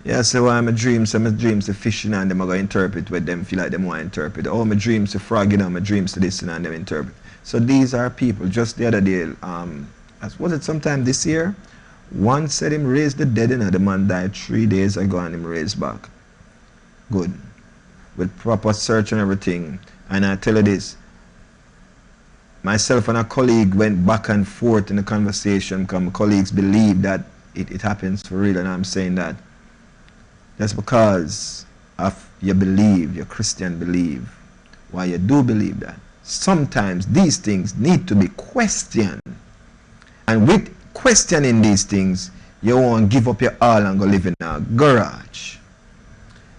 Yeah, so my dreams, so my dreams to fishing and them are going to interpret what them feel like them want to interpret. Oh, my dreams to frogging and my dreams to listen and them interpret. So these are people. Just the other day, was it sometime this year? One said him raised the dead, and the man died 3 days ago and him raised back. Good. With proper search and everything. And I tell you this, myself and a colleague went back and forth in the conversation because my colleagues believe that it happens for real, and I'm saying that just because of you believe, your Christian believe, why you do believe that. Sometimes these things need to be questioned. And with questioning these things, you won't give up your all and go live in a garage.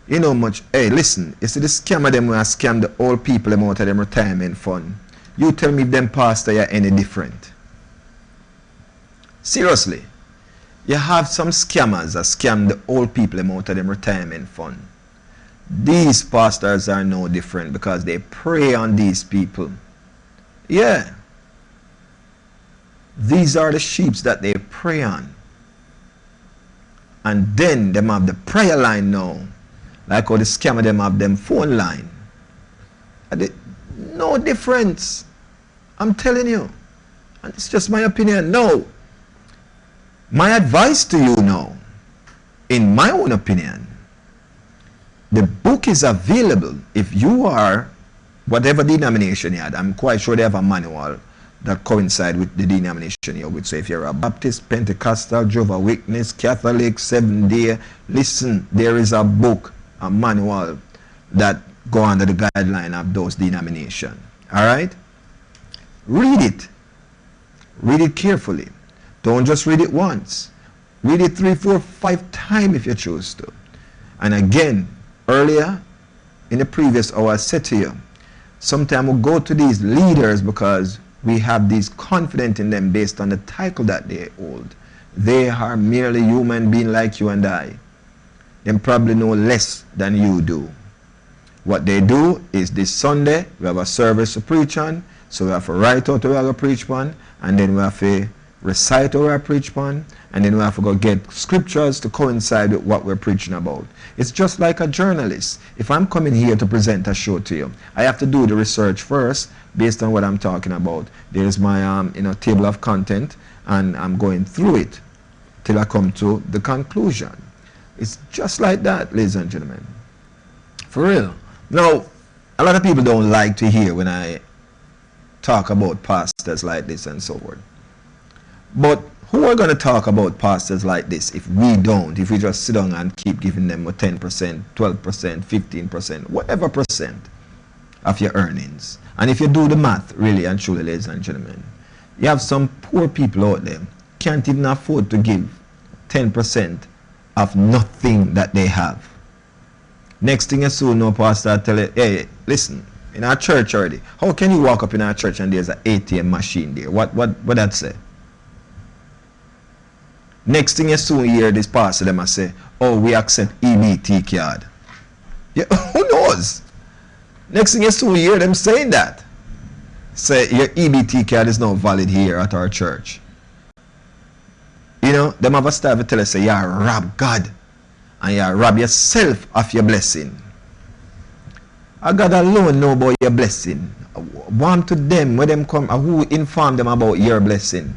You know much, hey listen, you see the scammer them who scam the old people them out of them retirement fund. You tell me if them pastor are any different. Seriously. You have some scammers that scam the old people them out of them retirement fund. These pastors are no different because they prey on these people. Yeah. These are the sheep that they prey on. And then them have the prayer line now. Like how the scammer them have them phone line. No difference. I'm telling you. And it's just my opinion. No. My advice to you now, in my own opinion, the book is available. If you are whatever denomination you had, I'm quite sure they have a manual that coincide with the denomination you're with. So if you're a Baptist, Pentecostal, Jehovah's Witness, Catholic, Seventh-day, listen, there is a book, a manual that go under the guideline of those denominations. Alright? Read it. Read it carefully. Don't just read it once. Read it 3, 4, 5 times if you choose to. And again, earlier in the previous hour I said to you, sometimes we go to these leaders because we have these confidence in them based on the title that they hold. They are merely human beings like you and I. They probably know less than you do. What they do is this Sunday, we have a service to preach on, so we have to write out what we have to preach on, and then we have to recite what we have to preach on, and then we have to go get scriptures to coincide with what we're preaching about. It's just like a journalist. If I'm coming here to present a show to you, I have to do the research first based on what I'm talking about. There's my table of content, and I'm going through it till I come to the conclusion. It's just like that, ladies and gentlemen. For real. Now, a lot of people don't like to hear when I talk about pastors like this and so forth. But Who are going to talk about pastors like this if we don't, if we just sit down and keep giving them a 10%, 12%, 15%, whatever percent of your earnings? And if you do the math, really and truly, ladies and gentlemen, you have some poor people out there can't even afford to give 10% of nothing that they have. Next thing you soon know, pastor tell you, hey, listen, in our church already, how can you walk up in our church and there's an ATM machine there? What that say? Next thing you soon hear this pastor them and say, oh, we accept EBT card. Yeah, who knows? Next thing you soon hear them saying that. Say your EBT card is now valid here at our church. You know, them have a style to tell us, say, you rob God and you rob yourself of your blessing. I God alone know about your blessing. Warm to them when them come, who inform them about your blessing.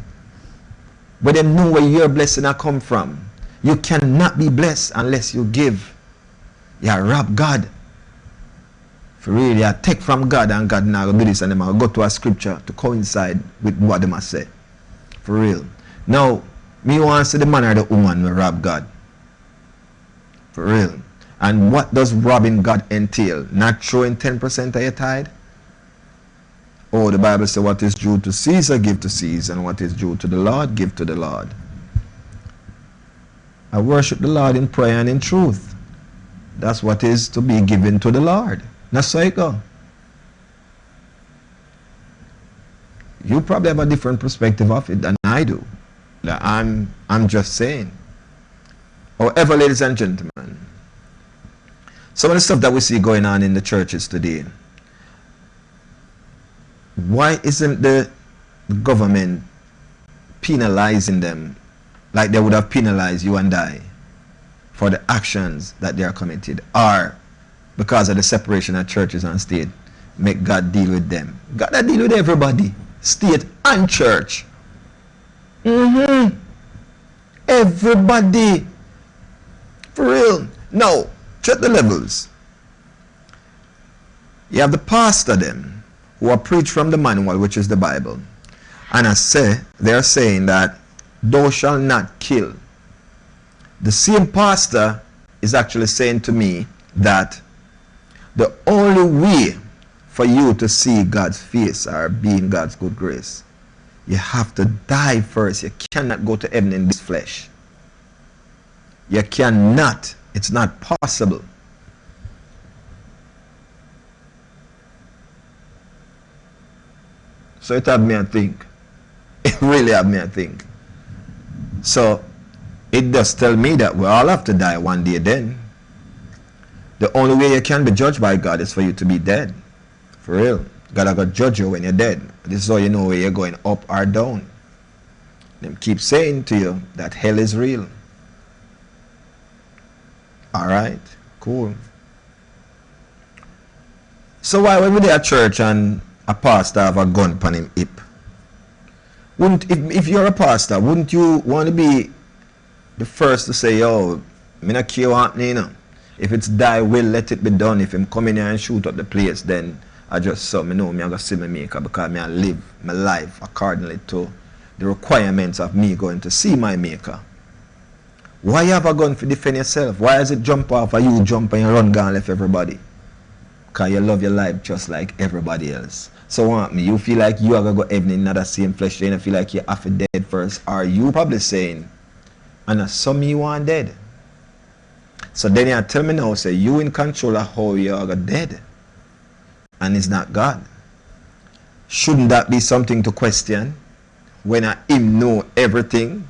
But them know where your blessing are come from. You cannot be blessed unless you give. You rob God. For real, you take from God and God now do this and them go to a scripture to coincide with what them say. For real. Now, me want to see the man or the woman will rob God. For real. And what does robbing God entail? Not throwing 10% of your tithe? Oh, the Bible says what is due to Caesar, give to Caesar, and what is due to the Lord, give to the Lord. I worship the Lord in prayer and in truth. That's what is to be given to the Lord. That's how it goes. You probably have a different perspective of it than I do. I'm just saying. However, ladies and gentlemen, some of the stuff that we see going on in the churches today, why isn't the government penalizing them like they would have penalized you and I for the actions that they are committed? Or because of the separation of churches and state, make God deal with them? God will deal with everybody, state and church. Everybody. For real. Now, check the levels. You have the pastor them, who are preached from the manual, which is the Bible. And I say, they're saying that thou shalt not kill. The same pastor is actually saying to me that the only way for you to see God's face or be in God's good grace, you have to die first. You cannot go to heaven in this flesh. You cannot. It's not possible. So it had me to think. It really had me to think. So it does tell me that we all have to die one day then. The only way you can be judged by God is for you to be dead. For real. God will go judge you when you're dead. This is how you know where you're going, up or down. Them keep saying to you that hell is real. Alright, cool. So why when we there at church and a pastor have a gun upon him hip? Wouldn't, if you're a pastor, wouldn't you want to be the first to say, yo, me not care what happening, you know? If it's die will, let it be done. If him come in here and shoot up the place, then I just saw me know me I go see my maker, because me I live my life accordingly to the requirements of me going to see my maker. Why you have a gun to defend yourself? Why does it jump off and you jump and you run gun left everybody? Because you love your life just like everybody else. So want me, you feel like you are going to go heaven in another same flesh, you feel like you have to dead first. Are you probably saying, and some you want dead? So then you tell me now, say you in control of how you are dead. And it's not God. Shouldn't that be something to question? When him know everything.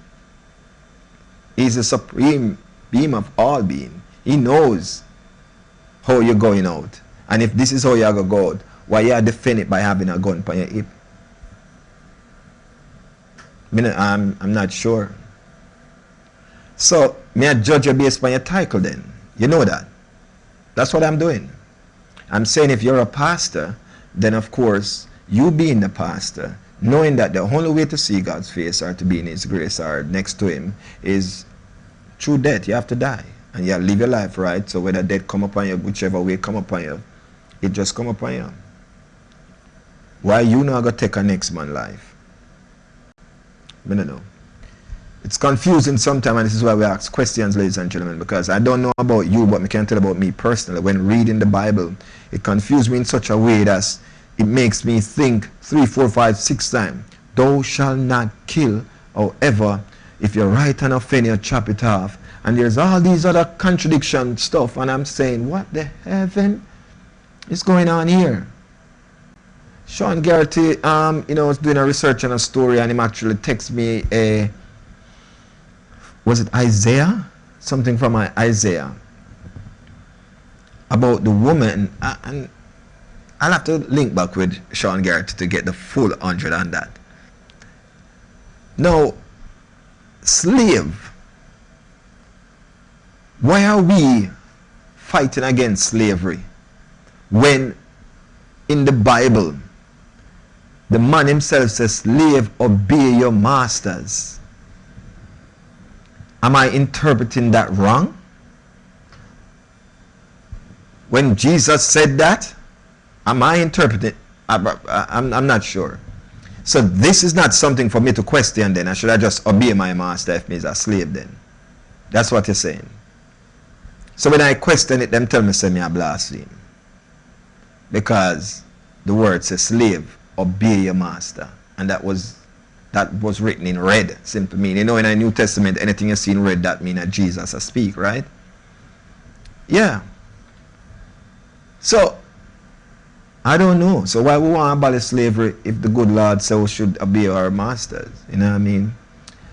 He's the supreme being of all being. He knows how you're going out. And if this is how you're going to go out, why you defend it by having a gun on your hip? I'm not sure. So, may I judge you based on your title then? You know that. That's what I'm doing. I'm saying if you're a pastor, then of course, you being the pastor, knowing that the only way to see God's face or to be in His grace or next to Him is through death. You have to die. And you have to live your life right. So whether death come upon you, whichever way come upon you, it just come upon you. Why you not going to take a next man's life? I don't know. It's confusing sometimes, and this is why we ask questions, ladies and gentlemen, because I don't know about you, but I can tell about me personally. When reading the Bible, it confused me in such a way that it makes me think 3, 4, 5, 6 times. Thou shalt not kill. However, if your right hand offend you, chop it off. And there's all these other contradiction stuff, and I'm saying, what the heaven is going on here? Sean Garrity, was doing a research on a story, and him actually texted me was it Isaiah? Something from Isaiah about the woman, and I'll have to link back with Sean Garrity to get the full 100 on that. Now, slave. Why are we fighting against slavery when in the Bible the man himself says, slave, obey your masters? Am I interpreting that wrong? When Jesus said that, am I interpreting? I'm not sure. So this is not something for me to question then. Should I just obey my master if he's a slave then? That's what you're saying. So when I question it, them tell me say me a blaspheme. Because the word says slave, obey your master. And that was written in red, simply mean. In the New Testament, anything you see in red, that means that Jesus speak, right? Yeah. So, I don't know. So why we want to abolish slavery if the good Lord says we should obey our masters? You know what I mean?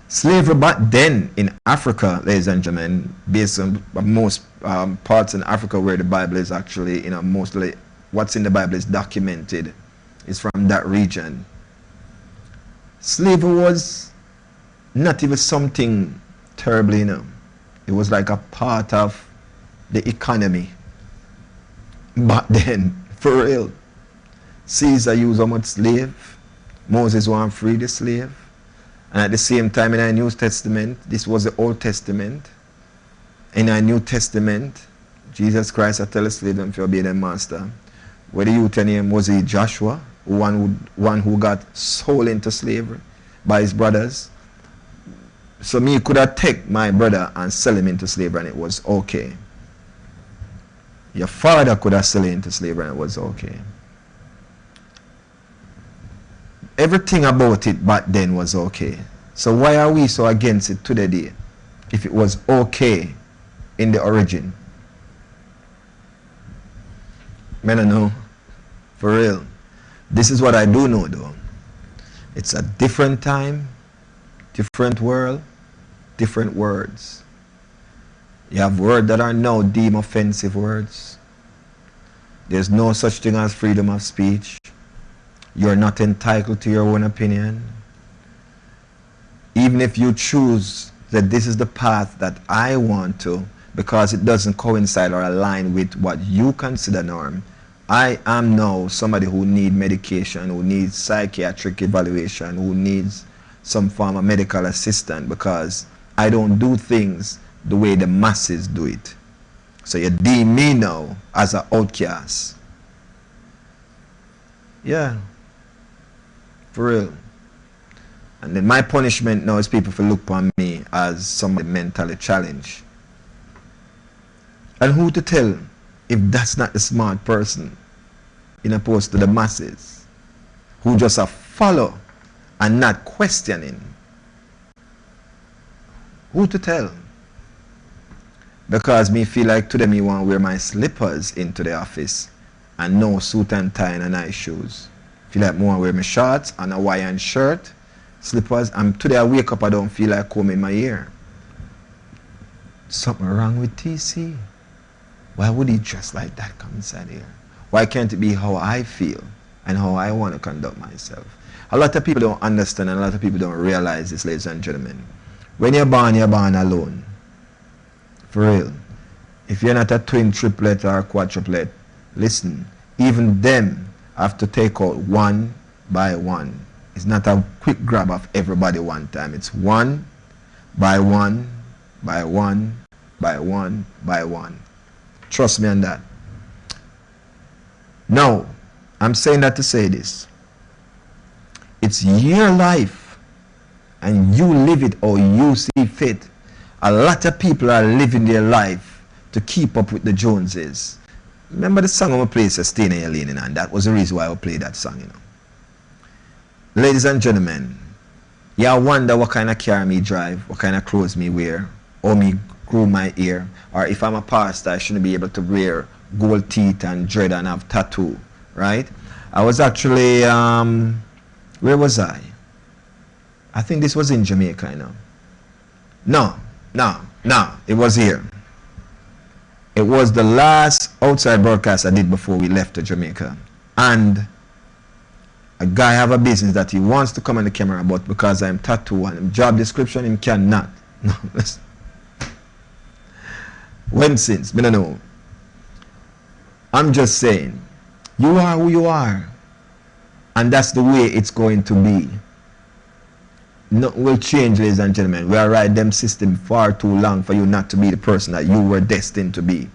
Slavery back then in Africa, ladies and gentlemen, based on most parts in Africa where the Bible is actually, mostly what's in the Bible is documented, is from that region. Slavery was not even something terrible, It was like a part of the economy. But then, for real, Caesar used how much slave? Moses wanted to free the slave. And at the same time in our New Testament, this was the Old Testament. In our New Testament, Jesus Christ had tell the slave them to obey their master. What the youth name was he Joshua, one who got sold into slavery by his brothers. So me could have take my brother and sell him into slavery and it was okay. Your father could have sold him into slavery and it was okay. Everything about it back then was okay. So why are we so against it today if it was okay in the origin? I don't know. For real. This is what I do know though. It's a different time, different world, different words. You have words that are now deemed offensive words. There's no such thing as freedom of speech. You're not entitled to your own opinion. Even if you choose that this is the path that I want to, because it doesn't coincide or align with what you consider norm, I am now somebody who needs medication, who needs psychiatric evaluation, who needs some form of medical assistance because I don't do things the way the masses do it. So you deem me now as an outcast. Yeah. For real. And then my punishment now is people will look upon me as somebody mentally challenged. And who to tell if that's not the smart person in opposed to the masses who just follow and not questioning? Who to tell? Because me feel like today me want to wear my slippers into the office and no suit and tie and nice shoes. Feel like more wear my shorts and a Hawaiian shirt, slippers, and today I wake up I don't feel like combing my hair. Something wrong with TC. Why would he dress like that come inside here? Why can't it be how I feel and how I want to conduct myself? A lot of people don't understand and a lot of people don't realize this, ladies and gentlemen. When you're born alone. For real. If you're not a twin, triplet, or quadruplet, listen, even them have to take out one by one. It's not a quick grab of everybody one time. It's one by one, by one, by one, by one. Trust me on that. Now, I'm saying that to say this. It's your life and you live it or you see fit. A lot of people are living their life to keep up with the Joneses. Remember the song I played, Staying in Your Lane, and that was the reason why I played that song, you know. Ladies and gentlemen, you wonder what kind of car me drive, what kind of clothes me wear, or me grow my hair, or if I'm a pastor, I shouldn't be able to wear gold teeth and dread and have tattoo, right? I was actually, where was I? I think this was in Jamaica, you know. No, it was here. It was the last outside broadcast I did before we left to Jamaica. And a guy have a business that he wants to come on the camera, but because I'm tattooed and job description, him cannot. No, listen. When since, me don't know. I'm just saying, you are who you are. And that's the way it's going to be. Nothing will change, ladies and gentlemen. We are riding them system far too long for you not to be the person that you were destined to be.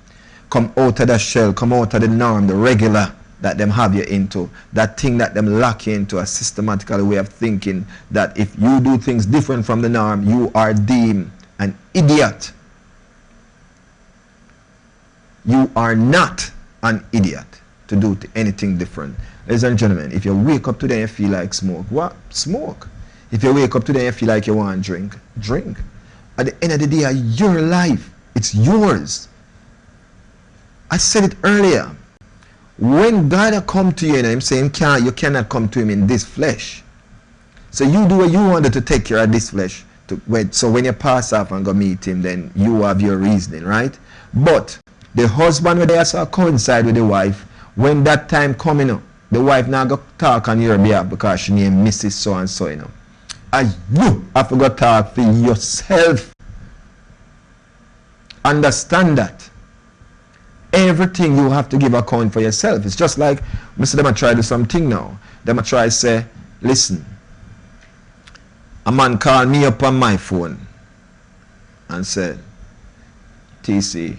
Come out of the shell, come out of the norm, the regular that them have you into. That thing that them lock you into, a systematical way of thinking that if you do things different from the norm, you are deemed an idiot. You are not an idiot to do anything different. Ladies and gentlemen, if you wake up today and you feel like smoke, what? Smoke. If you wake up today and you feel like you want to drink, drink. At the end of the day, your life, it's yours. I said it earlier. When God come to you and I'm saying you cannot come to him in this flesh. So you do what you wanted to take care of this flesh. So when you pass off and go meet him, then you have your reasoning, right? But the husband when they saw coincide with the wife, when that time coming up, the wife now go talk on your behalf because she named Mrs. So and so, you know. And you have to go talk for yourself. Understand that. Everything you have to give account for yourself. It's just like, Mr. Them try to do something now. Them try to say, listen, a man called me up on my phone and said, TC,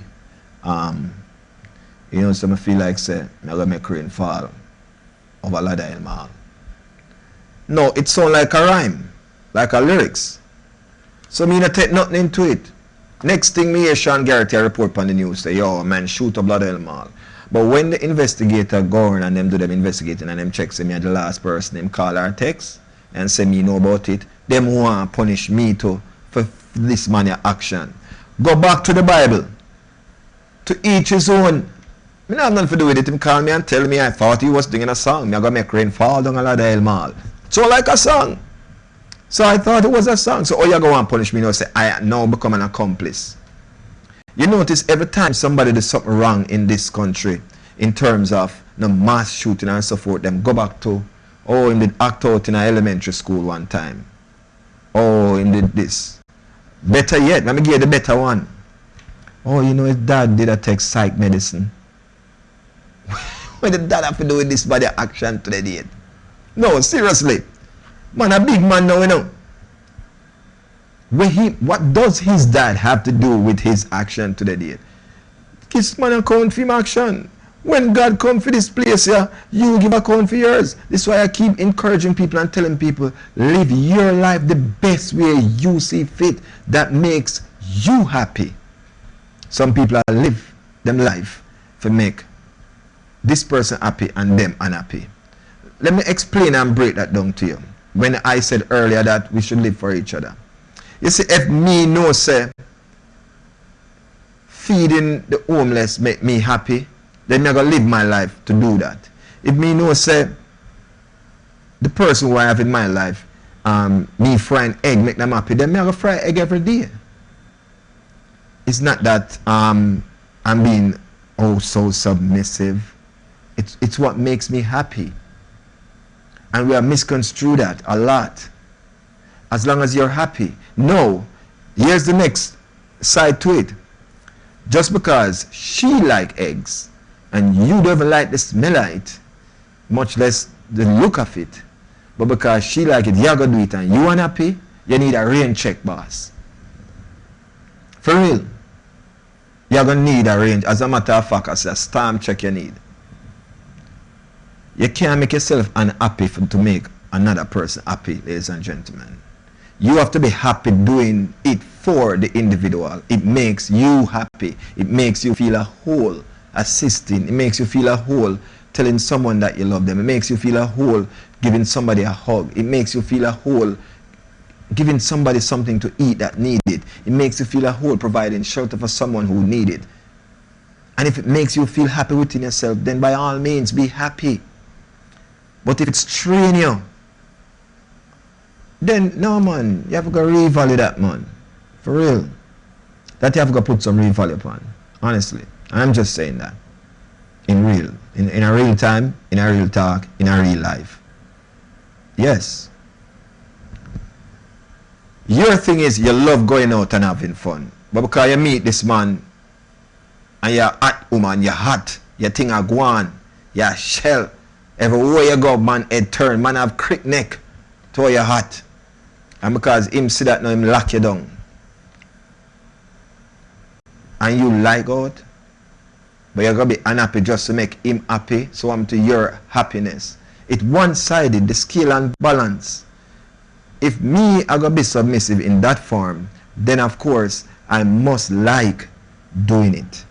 you know, so I feel like say, I'm going to make rain fall over Ladder Mall. No, it sounds like a rhyme, like a lyrics. So me not take nothing into it. Next thing me hear Sean Garrity report on the news say, yo man, shoot up Ladder Mall. But when the investigator go on and them do them investigating and them check say me the last person them call or text and say me know about it, them want to punish me too for this man action. Go back to the Bible. To each his own. Me not have nothing to do with it. Him call me and tell me I thought he was doing a song. Me I gonna make rain fall down a Ladder Mall. So like a song. So I thought it was a song. So you go and punish me now say I now become an accomplice. You notice every time somebody does something wrong in this country in terms of mass shooting and so forth, them go back to, oh, him did act out in an elementary school one time. Oh, him did this. Better yet, let me give you the better one. Oh, you know his dad did a take psych medicine. What did dad have to do with this body action to the date? No, seriously. Man, a big man now, you know. What does his dad have to do with his action to the date? This man account for him action. When God come for this place here, you give account for yours. This is why I keep encouraging people and telling people, live your life the best way you see fit that makes you happy. Some people live them life to make this person happy and them unhappy. Let me explain and break that down to you. When I said earlier that we should live for each other. You see, if me know say feeding the homeless make me happy, then I'm going to live my life to do that. If me know say the person who I have in my life, me frying egg make them happy, then I'm going to fry egg every day. It's not that I'm being so submissive. It's what makes me happy. And we are misconstrued that a lot. As long as you're happy. No. Here's the next side to it. Just because she like eggs and you don't even like the smell of it, much less the look of it, but because she like it, you're going to do it and you unhappy, you need a rain check, boss. For real. You're going to need a rain. As a matter of fact, I say a storm check you need. You can't make yourself unhappy to make another person happy, ladies and gentlemen. You have to be happy doing it for the individual. It makes you happy. It makes you feel a whole, assisting. It makes you feel a whole, telling someone that you love them. It makes you feel a whole, giving somebody a hug. It makes you feel a whole, giving somebody something to eat that need it. It makes you feel a whole, providing shelter for someone who need it. And if it makes you feel happy within yourself, then by all means be happy. But if it's straining you, then no, man, you have to go revalue that, man. For real. That you have to go put some real value upon. Honestly. I'm just saying that. In a real time, in a real talk, in a real life. Yes. Your thing is you love going out and having fun. But because you meet this man and you're hot woman, you're hot, your thing are go on, you're shell. Everywhere you go, man, head turn, man have crick neck to your hot. And because him see that now, him lock you down. And you like out, but you're going to be unhappy just to make him happy, so I'm to your happiness. It's one-sided, the scale and balance. If me, I going to be submissive in that form, then of course, I must like doing it.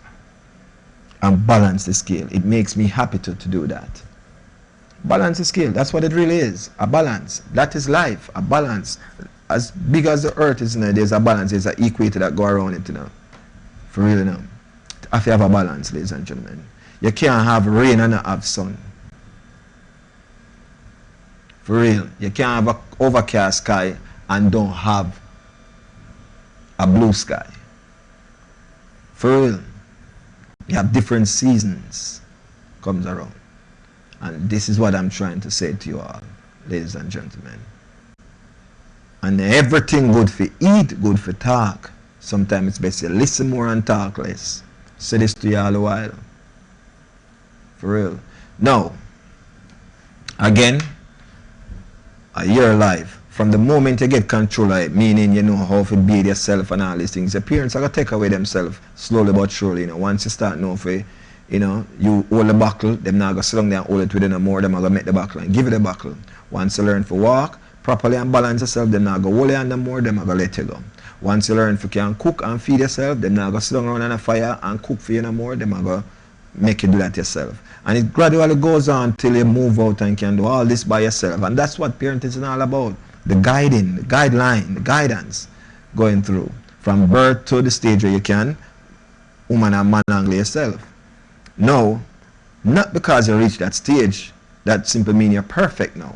And balance the scale. It makes me happy to do that. Balance the scale. That's what it really is. A balance. That is life. A balance. As big as the earth is now, there's a balance. There's an equator that go around it now. For real now. If you have a balance, ladies and gentlemen. You can't have rain and not have sun. For real. You can't have an overcast sky and don't have a blue sky. For real. You have different seasons comes around. And this is what I'm trying to say to you all, ladies and gentlemen. And everything good for eat, good for talk. Sometimes it's best to listen more and talk less. Say this to you all a while. For real. Now, again, your life, from the moment you get control of it, meaning you know how to build yourself and all these things, your parents are going to take away themselves slowly but surely. You know, once you start knowing for, you know, you hold the buckle, them now go sit down there and hold it with you no more, them are going to make the buckle and give you the buckle. Once you learn to walk properly and balance yourself, them now go hold you no more, them are going to let you go. Once you learn to can cook and feed yourself, them now go sit down around on a fire and cook for you no more, them are going to make you do that yourself. And it gradually goes on till you move out and can do all this by yourself. And that's what parenting is all about. The guiding, the guideline, the guidance going through. From birth to the stage where you can woman and man angle yourself. No, not because you reach that stage, that simply means you're perfect now.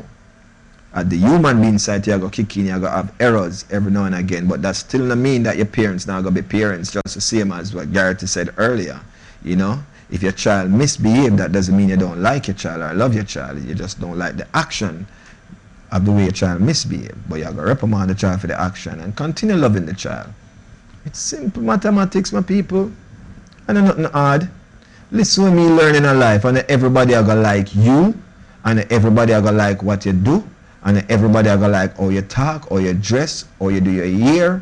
At the human being side, you're going to kick in, you're going to have errors every now and again, but that still not mean that your parents now going to be parents, just the same as what Garrett said earlier. You know, if your child misbehaves, that doesn't mean you don't like your child or love your child, you just don't like the action of the way your child misbehaves. But you're going to reprimand the child for the action and continue loving the child. It's simple mathematics, my people, and nothing hard. Listen to me learning a life, and everybody are gonna like you, and everybody are gonna like what you do, and everybody are gonna like how you talk, or you dress, or you do your hair,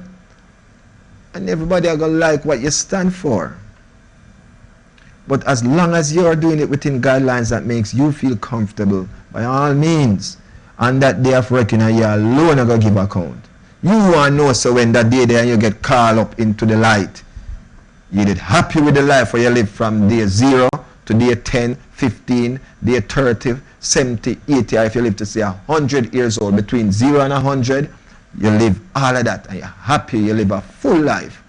and everybody are gonna like what you stand for. But as long as you are doing it within guidelines that makes you feel comfortable, by all means, and that day of reckoning, you alone are gonna give account. You want to know, so when that day there you get called up into the light, you did happy with the life where you live from day 0 to day 10, 15, day 30, 70, 80, or if you live to say 100 years old, between 0 and 100, you live all of that, and you're happy, you live a full life.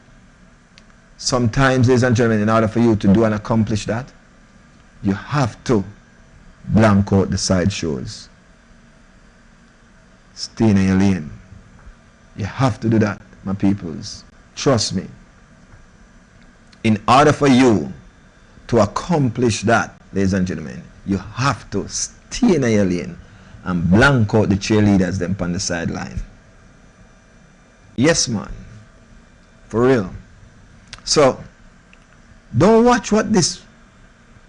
Sometimes, ladies and gentlemen, in order for you to do and accomplish that, you have to blank out the sideshows. Stay in your lane. You have to do that, my peoples. Trust me. In order for you to accomplish that, ladies and gentlemen, you have to stay in your lane and blank out the cheerleaders them on the sideline. Yes, man. For real. So, don't watch what this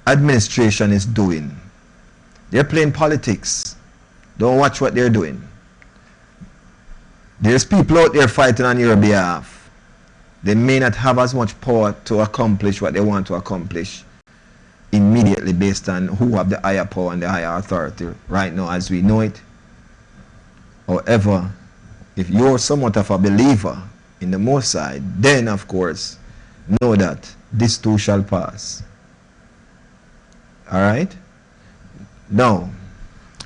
administration is doing. They're playing politics. Don't watch what they're doing. There's people out there fighting on your behalf. They may not have as much power to accomplish what they want to accomplish immediately based on who have the higher power and the higher authority right now as we know it. However, if you're somewhat of a believer in the Most High, then of course, know that this too shall pass. Alright? Now,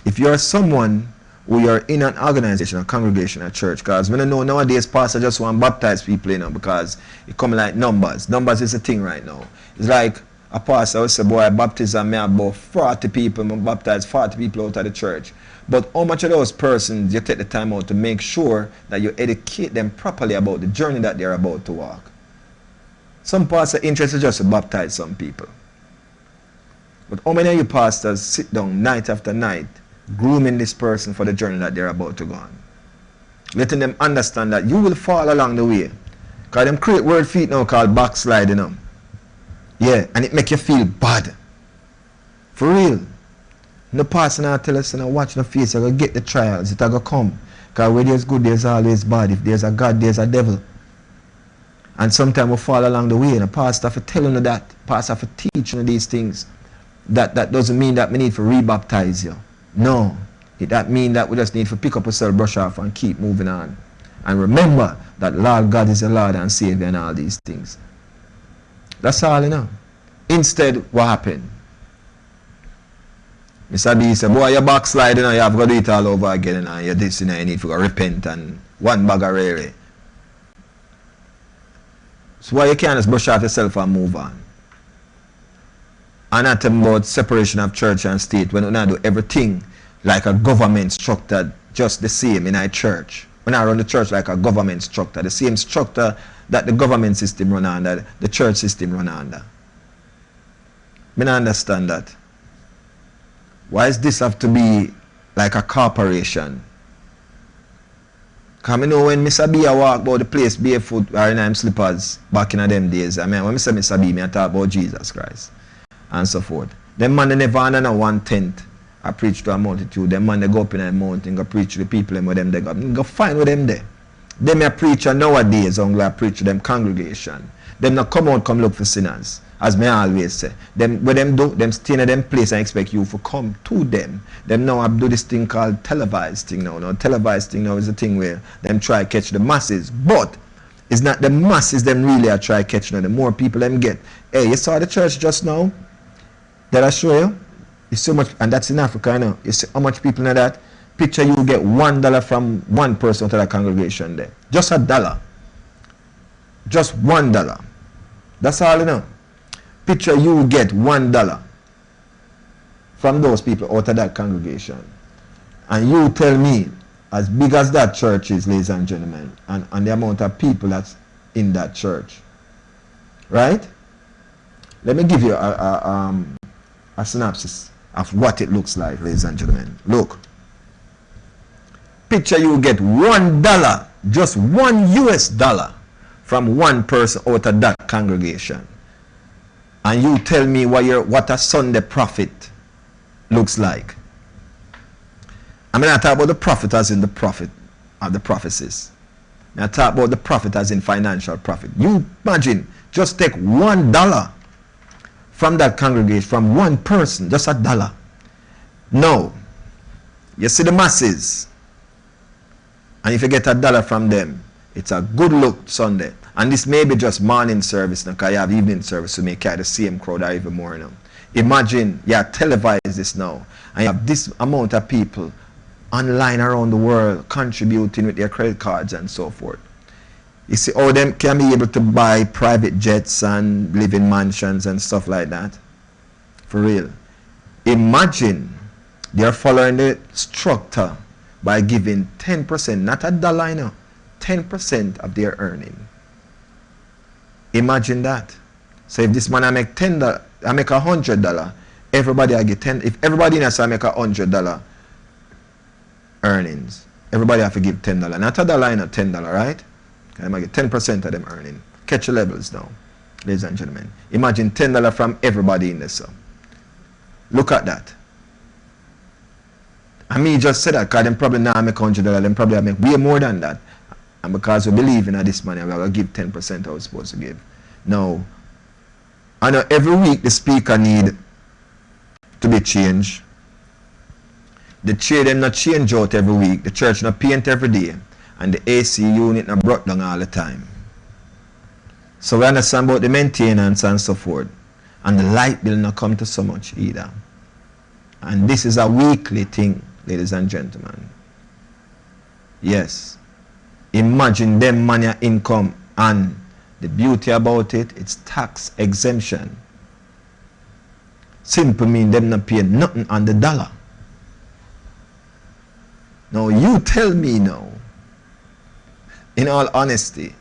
if you're someone who you're in an organization, a congregation, a church, because when I know nowadays pastor just want to baptize people, you know, because it come like numbers. Numbers is a thing right now. It's like a pastor will say, boy, baptism me about 40 people, I baptize 40 people out of the church. But how much of those persons you take the time out to make sure that you educate them properly about the journey that they're about to walk? Some pastors are interested just to baptize some people. But how many of you pastors sit down night after night grooming this person for the journey that they're about to go on? Letting them understand that you will fall along the way. Because them create word feet now called backsliding. You know? Yeah, and it make you feel bad. For real. No pastor now tell us, watch no face, you're going to get the trials, it's going to come. Because where there's good, there's always bad. If there's a God, there's a devil. And sometimes we fall along the way, and a pastor for telling you that, pastor for teaching you these things. That doesn't mean that we need to rebaptize you. No. That means that we just need to pick up ourselves, brush off, and keep moving on. And remember that Lord God is the Lord and Savior and all these things. That's all, you know. Instead, what happened? Mr. B said, boy, you're backsliding and you have got to do it all over again, and you're this, you need to go repent and one bag of rare. So why you can't just brush off yourself and move on? And not about separation of church and state when we not do everything like a government structure, just the same in our church. When I run the church like a government structure, the same structure that the government system run under, the church system run under. I don't understand that. Why does this have to be like a corporation? Because I know when Mr. B I walk about the place barefoot or in him slippers back in them days, I mean when I say Mr. B, I talk about Jesus Christ and so forth. Them man they never under one tent I preach to a multitude. Them man they go up in a mountain go preach to the people and with them they go find with them there. Them a preacher nowadays only I preach to them congregation. Them not come out come look for sinners. As me always say, them what them do, them stay in them place and expect you to come to them. Them now do this thing called televised thing now. Now televised thing now is a thing where them try catch the masses, but it's not the masses them really are try catch now. The more people them get. Hey, you saw the church just now? That I show you? It's so much, and that's in Africa, you know. You see how much people in that picture you get $1 from one person to the congregation there. Just $1. Just $1. That's all you know. Picture you get $1 from those people out of that congregation. And you tell me, as big as that church is, ladies and gentlemen, and the amount of people that's in that church, right? Let me give you a synopsis of what it looks like, ladies and gentlemen. Look. Picture you get $1, just $1 from one person out of that congregation. And you tell me what a Sunday prophet looks like. I mean, I talk about the prophet as in the prophet of the prophecies. I talk about the prophet as in financial profit. You imagine, just take $1 from that congregation, from one person, just $1. No. You see the masses. And if you get $1 from them, it's a good look Sunday. And this may be just morning service now, because you have evening service, so you may carry the same crowd or even more now. Imagine you televise this now, and you have this amount of people online around the world contributing with their credit cards and so forth. You see how them can be able to buy private jets and live in mansions and stuff like that. For real. Imagine they're following the structure by giving 10%, not $1 now, 10% of their earning. Imagine that. So if this man I make $10, I make $100, everybody I get 10. If everybody in us I make $100 earnings, everybody have to give $10. Not $1, not $10, right? I might get 10% of them earning. Catch your levels now, ladies and gentlemen. Imagine $10 from everybody in this. Look at that. And me just said that because them probably now make $100, them probably make way more than that. And because we believe in this money, we're going to give 10% I was supposed to give. Now, I know every week the speaker need to be changed. The chair them not change out every week. The church not paint every day. and the AC unit not brought down all the time. So we understand about the maintenance and so forth. And the light bill not come to so much either. And this is a weekly thing, ladies and gentlemen. Yes. Imagine them money income, and the beauty about it, it's tax exemption. Simple mean them not pay nothing on the dollar. Now you tell me now, in all honesty,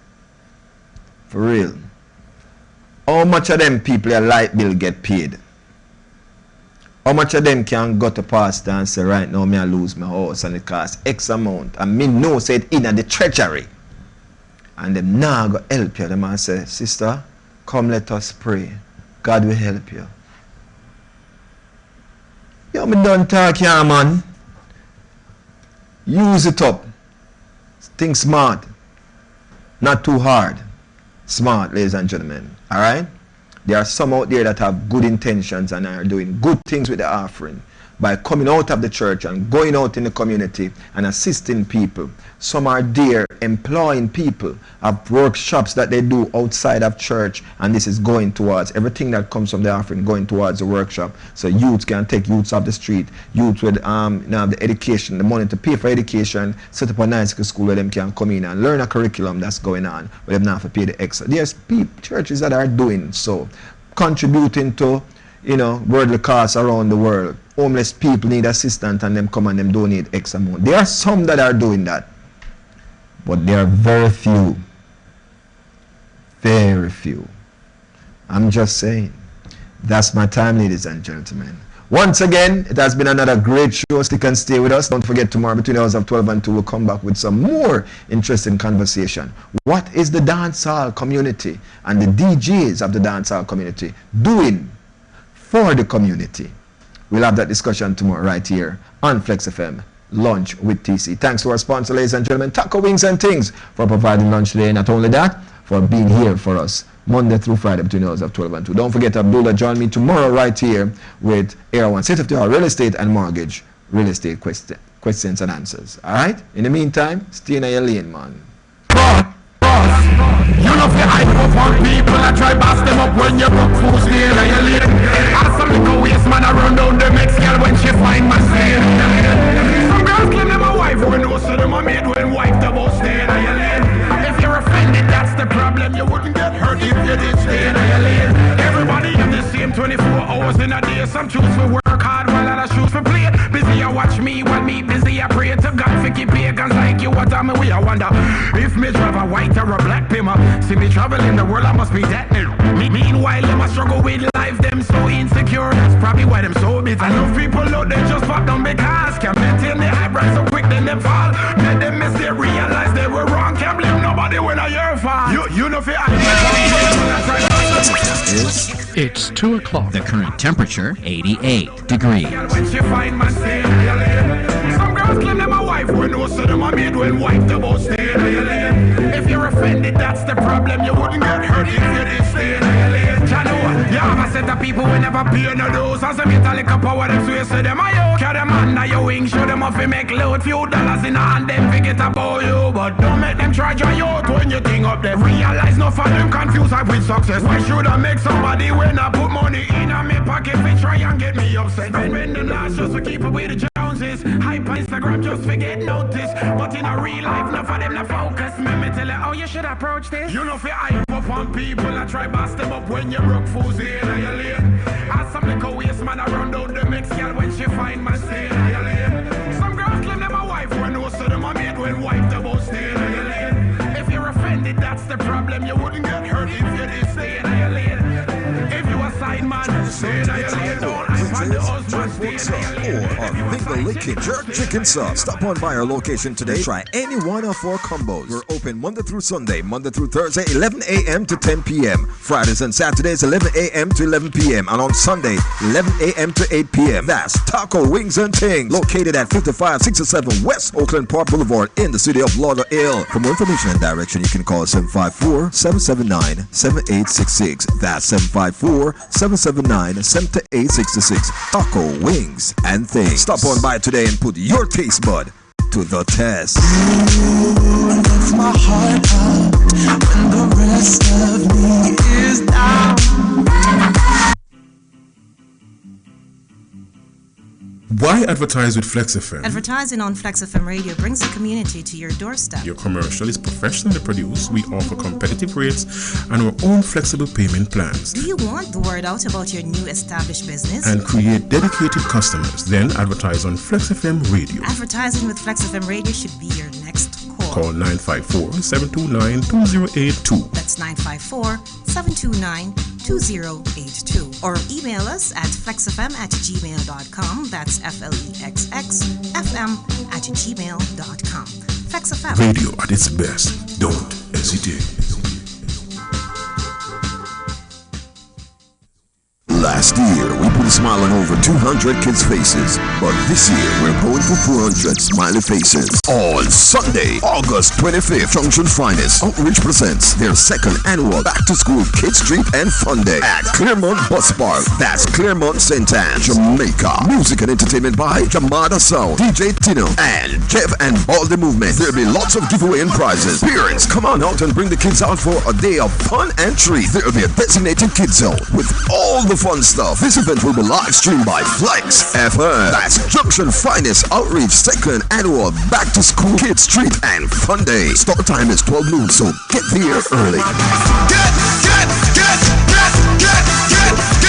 for real, how much of them people a light bill get paid? How much of them can go to pastor and say, right now me I lose my house and it costs X amount, and me know say it in the treasury, and them now go help you? Them and say, sister, come let us pray, God will help you. Yo, me done talk here, man. Use it up. Think smart, not too hard. Smart, ladies and gentlemen. Alright? There are some out there that have good intentions and are doing good things with the offering by coming out of the church and going out in the community and assisting people. Some are there employing people, have workshops that they do outside of church, and this is going towards everything that comes from the offering going towards the workshop. So youths can take youths off the street, youths with now the education, the money to pay for education, set up a nice school where them can come in and learn a curriculum that's going on, where them not have to pay the extra. There's churches that are doing so, contributing to, you know, worldly cause around the world. Homeless people need assistance and them come and them donate X amount. There are some that are doing that, but there are very few. Very few. I'm just saying. That's my time, ladies and gentlemen. Once again, it has been another great show. Stick and stay with us. Don't forget, tomorrow between the hours of 12 and 2, we'll come back with some more interesting conversation. What is the dancehall community and the DJs of the dancehall community doing for the community? We'll have that discussion tomorrow right here on Flexx FM, Lunch with TC. Thanks to our sponsor, ladies and gentlemen, Taco Wings and Things, for providing lunch today. Not only that, for being here for us Monday through Friday between the hours of 12 and 2. Don't forget, Abdullah, join me tomorrow right here with Air One, State of the Art Real Estate and Mortgage Real Estate questions and answers. All right? In the meantime, stay in your lane, man. You know fi hype up on people, I try bust them up when you broke fools near your lane. Ask some little waste man around down the next girl when she find my stain. Some girls claim them a wife when no so them a maid when wife the boss stay in your lane. If you're offended, that's the problem. You wouldn't get hurt if you did stay in your lane. Everybody in the same 24 hours in a day. Some choose for work hard while others choose for play. Busy I watch me while me busy I pray to God for keep pagans like you. What am I? I wonder if me drive a white or a black pimmer. See me traveling the world, I must be that new. Meanwhile, them a struggle with life, them so insecure. That's probably why them so bitter. I know people out there just fuck them because can't maintain their eyebrows so quick then they fall. Let them miss they realize they were wrong. Can't blame nobody when I hear fall. You know fi It's 2 o'clock. The current temperature, 88 degrees. When she find my stay in your lane. Some girls claim them a wife when no so them a maid when wife the boss stay in your lane. If you're offended, that's the problem. You wouldn't get hurt if you did stay in your lane. You have a set of people who never pay no dues. As a metallic power, them swear so them a yo. Carry them under your wing, show them off, make load. Few dollars in hand, them forget about you. But don't make them try dry out when you think up there. Realize no for them confused up with success. Why should I make somebody when I put money in a me pocket? They try and get me upset. Spend them last just to keep up with the Joneses. Hype on Instagram just forget notice. But in a real life, no for them to focus. Me tell you how you should approach this. You know fi hype up on people, I try bust them up when you broke fools in your lane. Ask some little waste man around out the mix girl when she find my stay in your lane. Some girls claim them a wife when no so them a maid when wife the boss stay in your lane. If you're offended, that's the problem. You wouldn't get hurt if you did stay in your lane. If you a side man, stay in your lane. Don't hype on the husband, stay in your lane. Or Finger Licking Jerk Chicken Sauce. Stop on by our location today. Try any one of our combos. We're open Monday through Sunday, Monday through Thursday, 11 a.m. to 10 p.m. Fridays and Saturdays, 11 a.m. to 11 p.m. And on Sunday, 11 a.m. to 8 p.m. That's Taco Wings and Things, located at 5567 West Oakland Park Boulevard in the city of Lauderdale. For more information and direction, you can call 754-779-7866. That's 754-779-7866. Taco Wings and Things. Stop on by today and put your taste bud to the test. Lets my heart out when the rest of me is down. Why advertise with Flexx FM? Advertising on Flexx FM radio brings the community to your doorstep. Your commercial is professionally produced. We offer competitive rates and our own flexible payment plans. Do you want the word out about your new established business? And create dedicated customers. Then advertise on Flexx FM radio. Advertising with Flexx FM radio should be your next call. Call 954-729-2082. That's 954-729-2082. Or email us at flexfm@gmail.com. That's FLEXXFM@gmail.com. Flexx FM. Radio at its best. Don't hesitate. Last year, we put a smile on over 200 kids' faces. But this year, we're going for 400 smiley faces. On Sunday, August 25th, Junction Finest Outreach presents their second annual Back-to-School Kids Drink and Fun Day at Claremont Bus Park. That's Claremont St. Anne, Jamaica. Music and entertainment by Jamada Sound, DJ Tino, and Jeff and Baldy Movement. There'll be lots of giveaway and prizes. Parents, come on out and bring the kids out for a day of fun and treats. There'll be a designated kids zone with all the fun stuff. This event will be live streamed by Flexx FM. That's Junction Finest Outreach second annual Back to School Kids Treat and Fun Day. Start time is 12 noon, so get there early.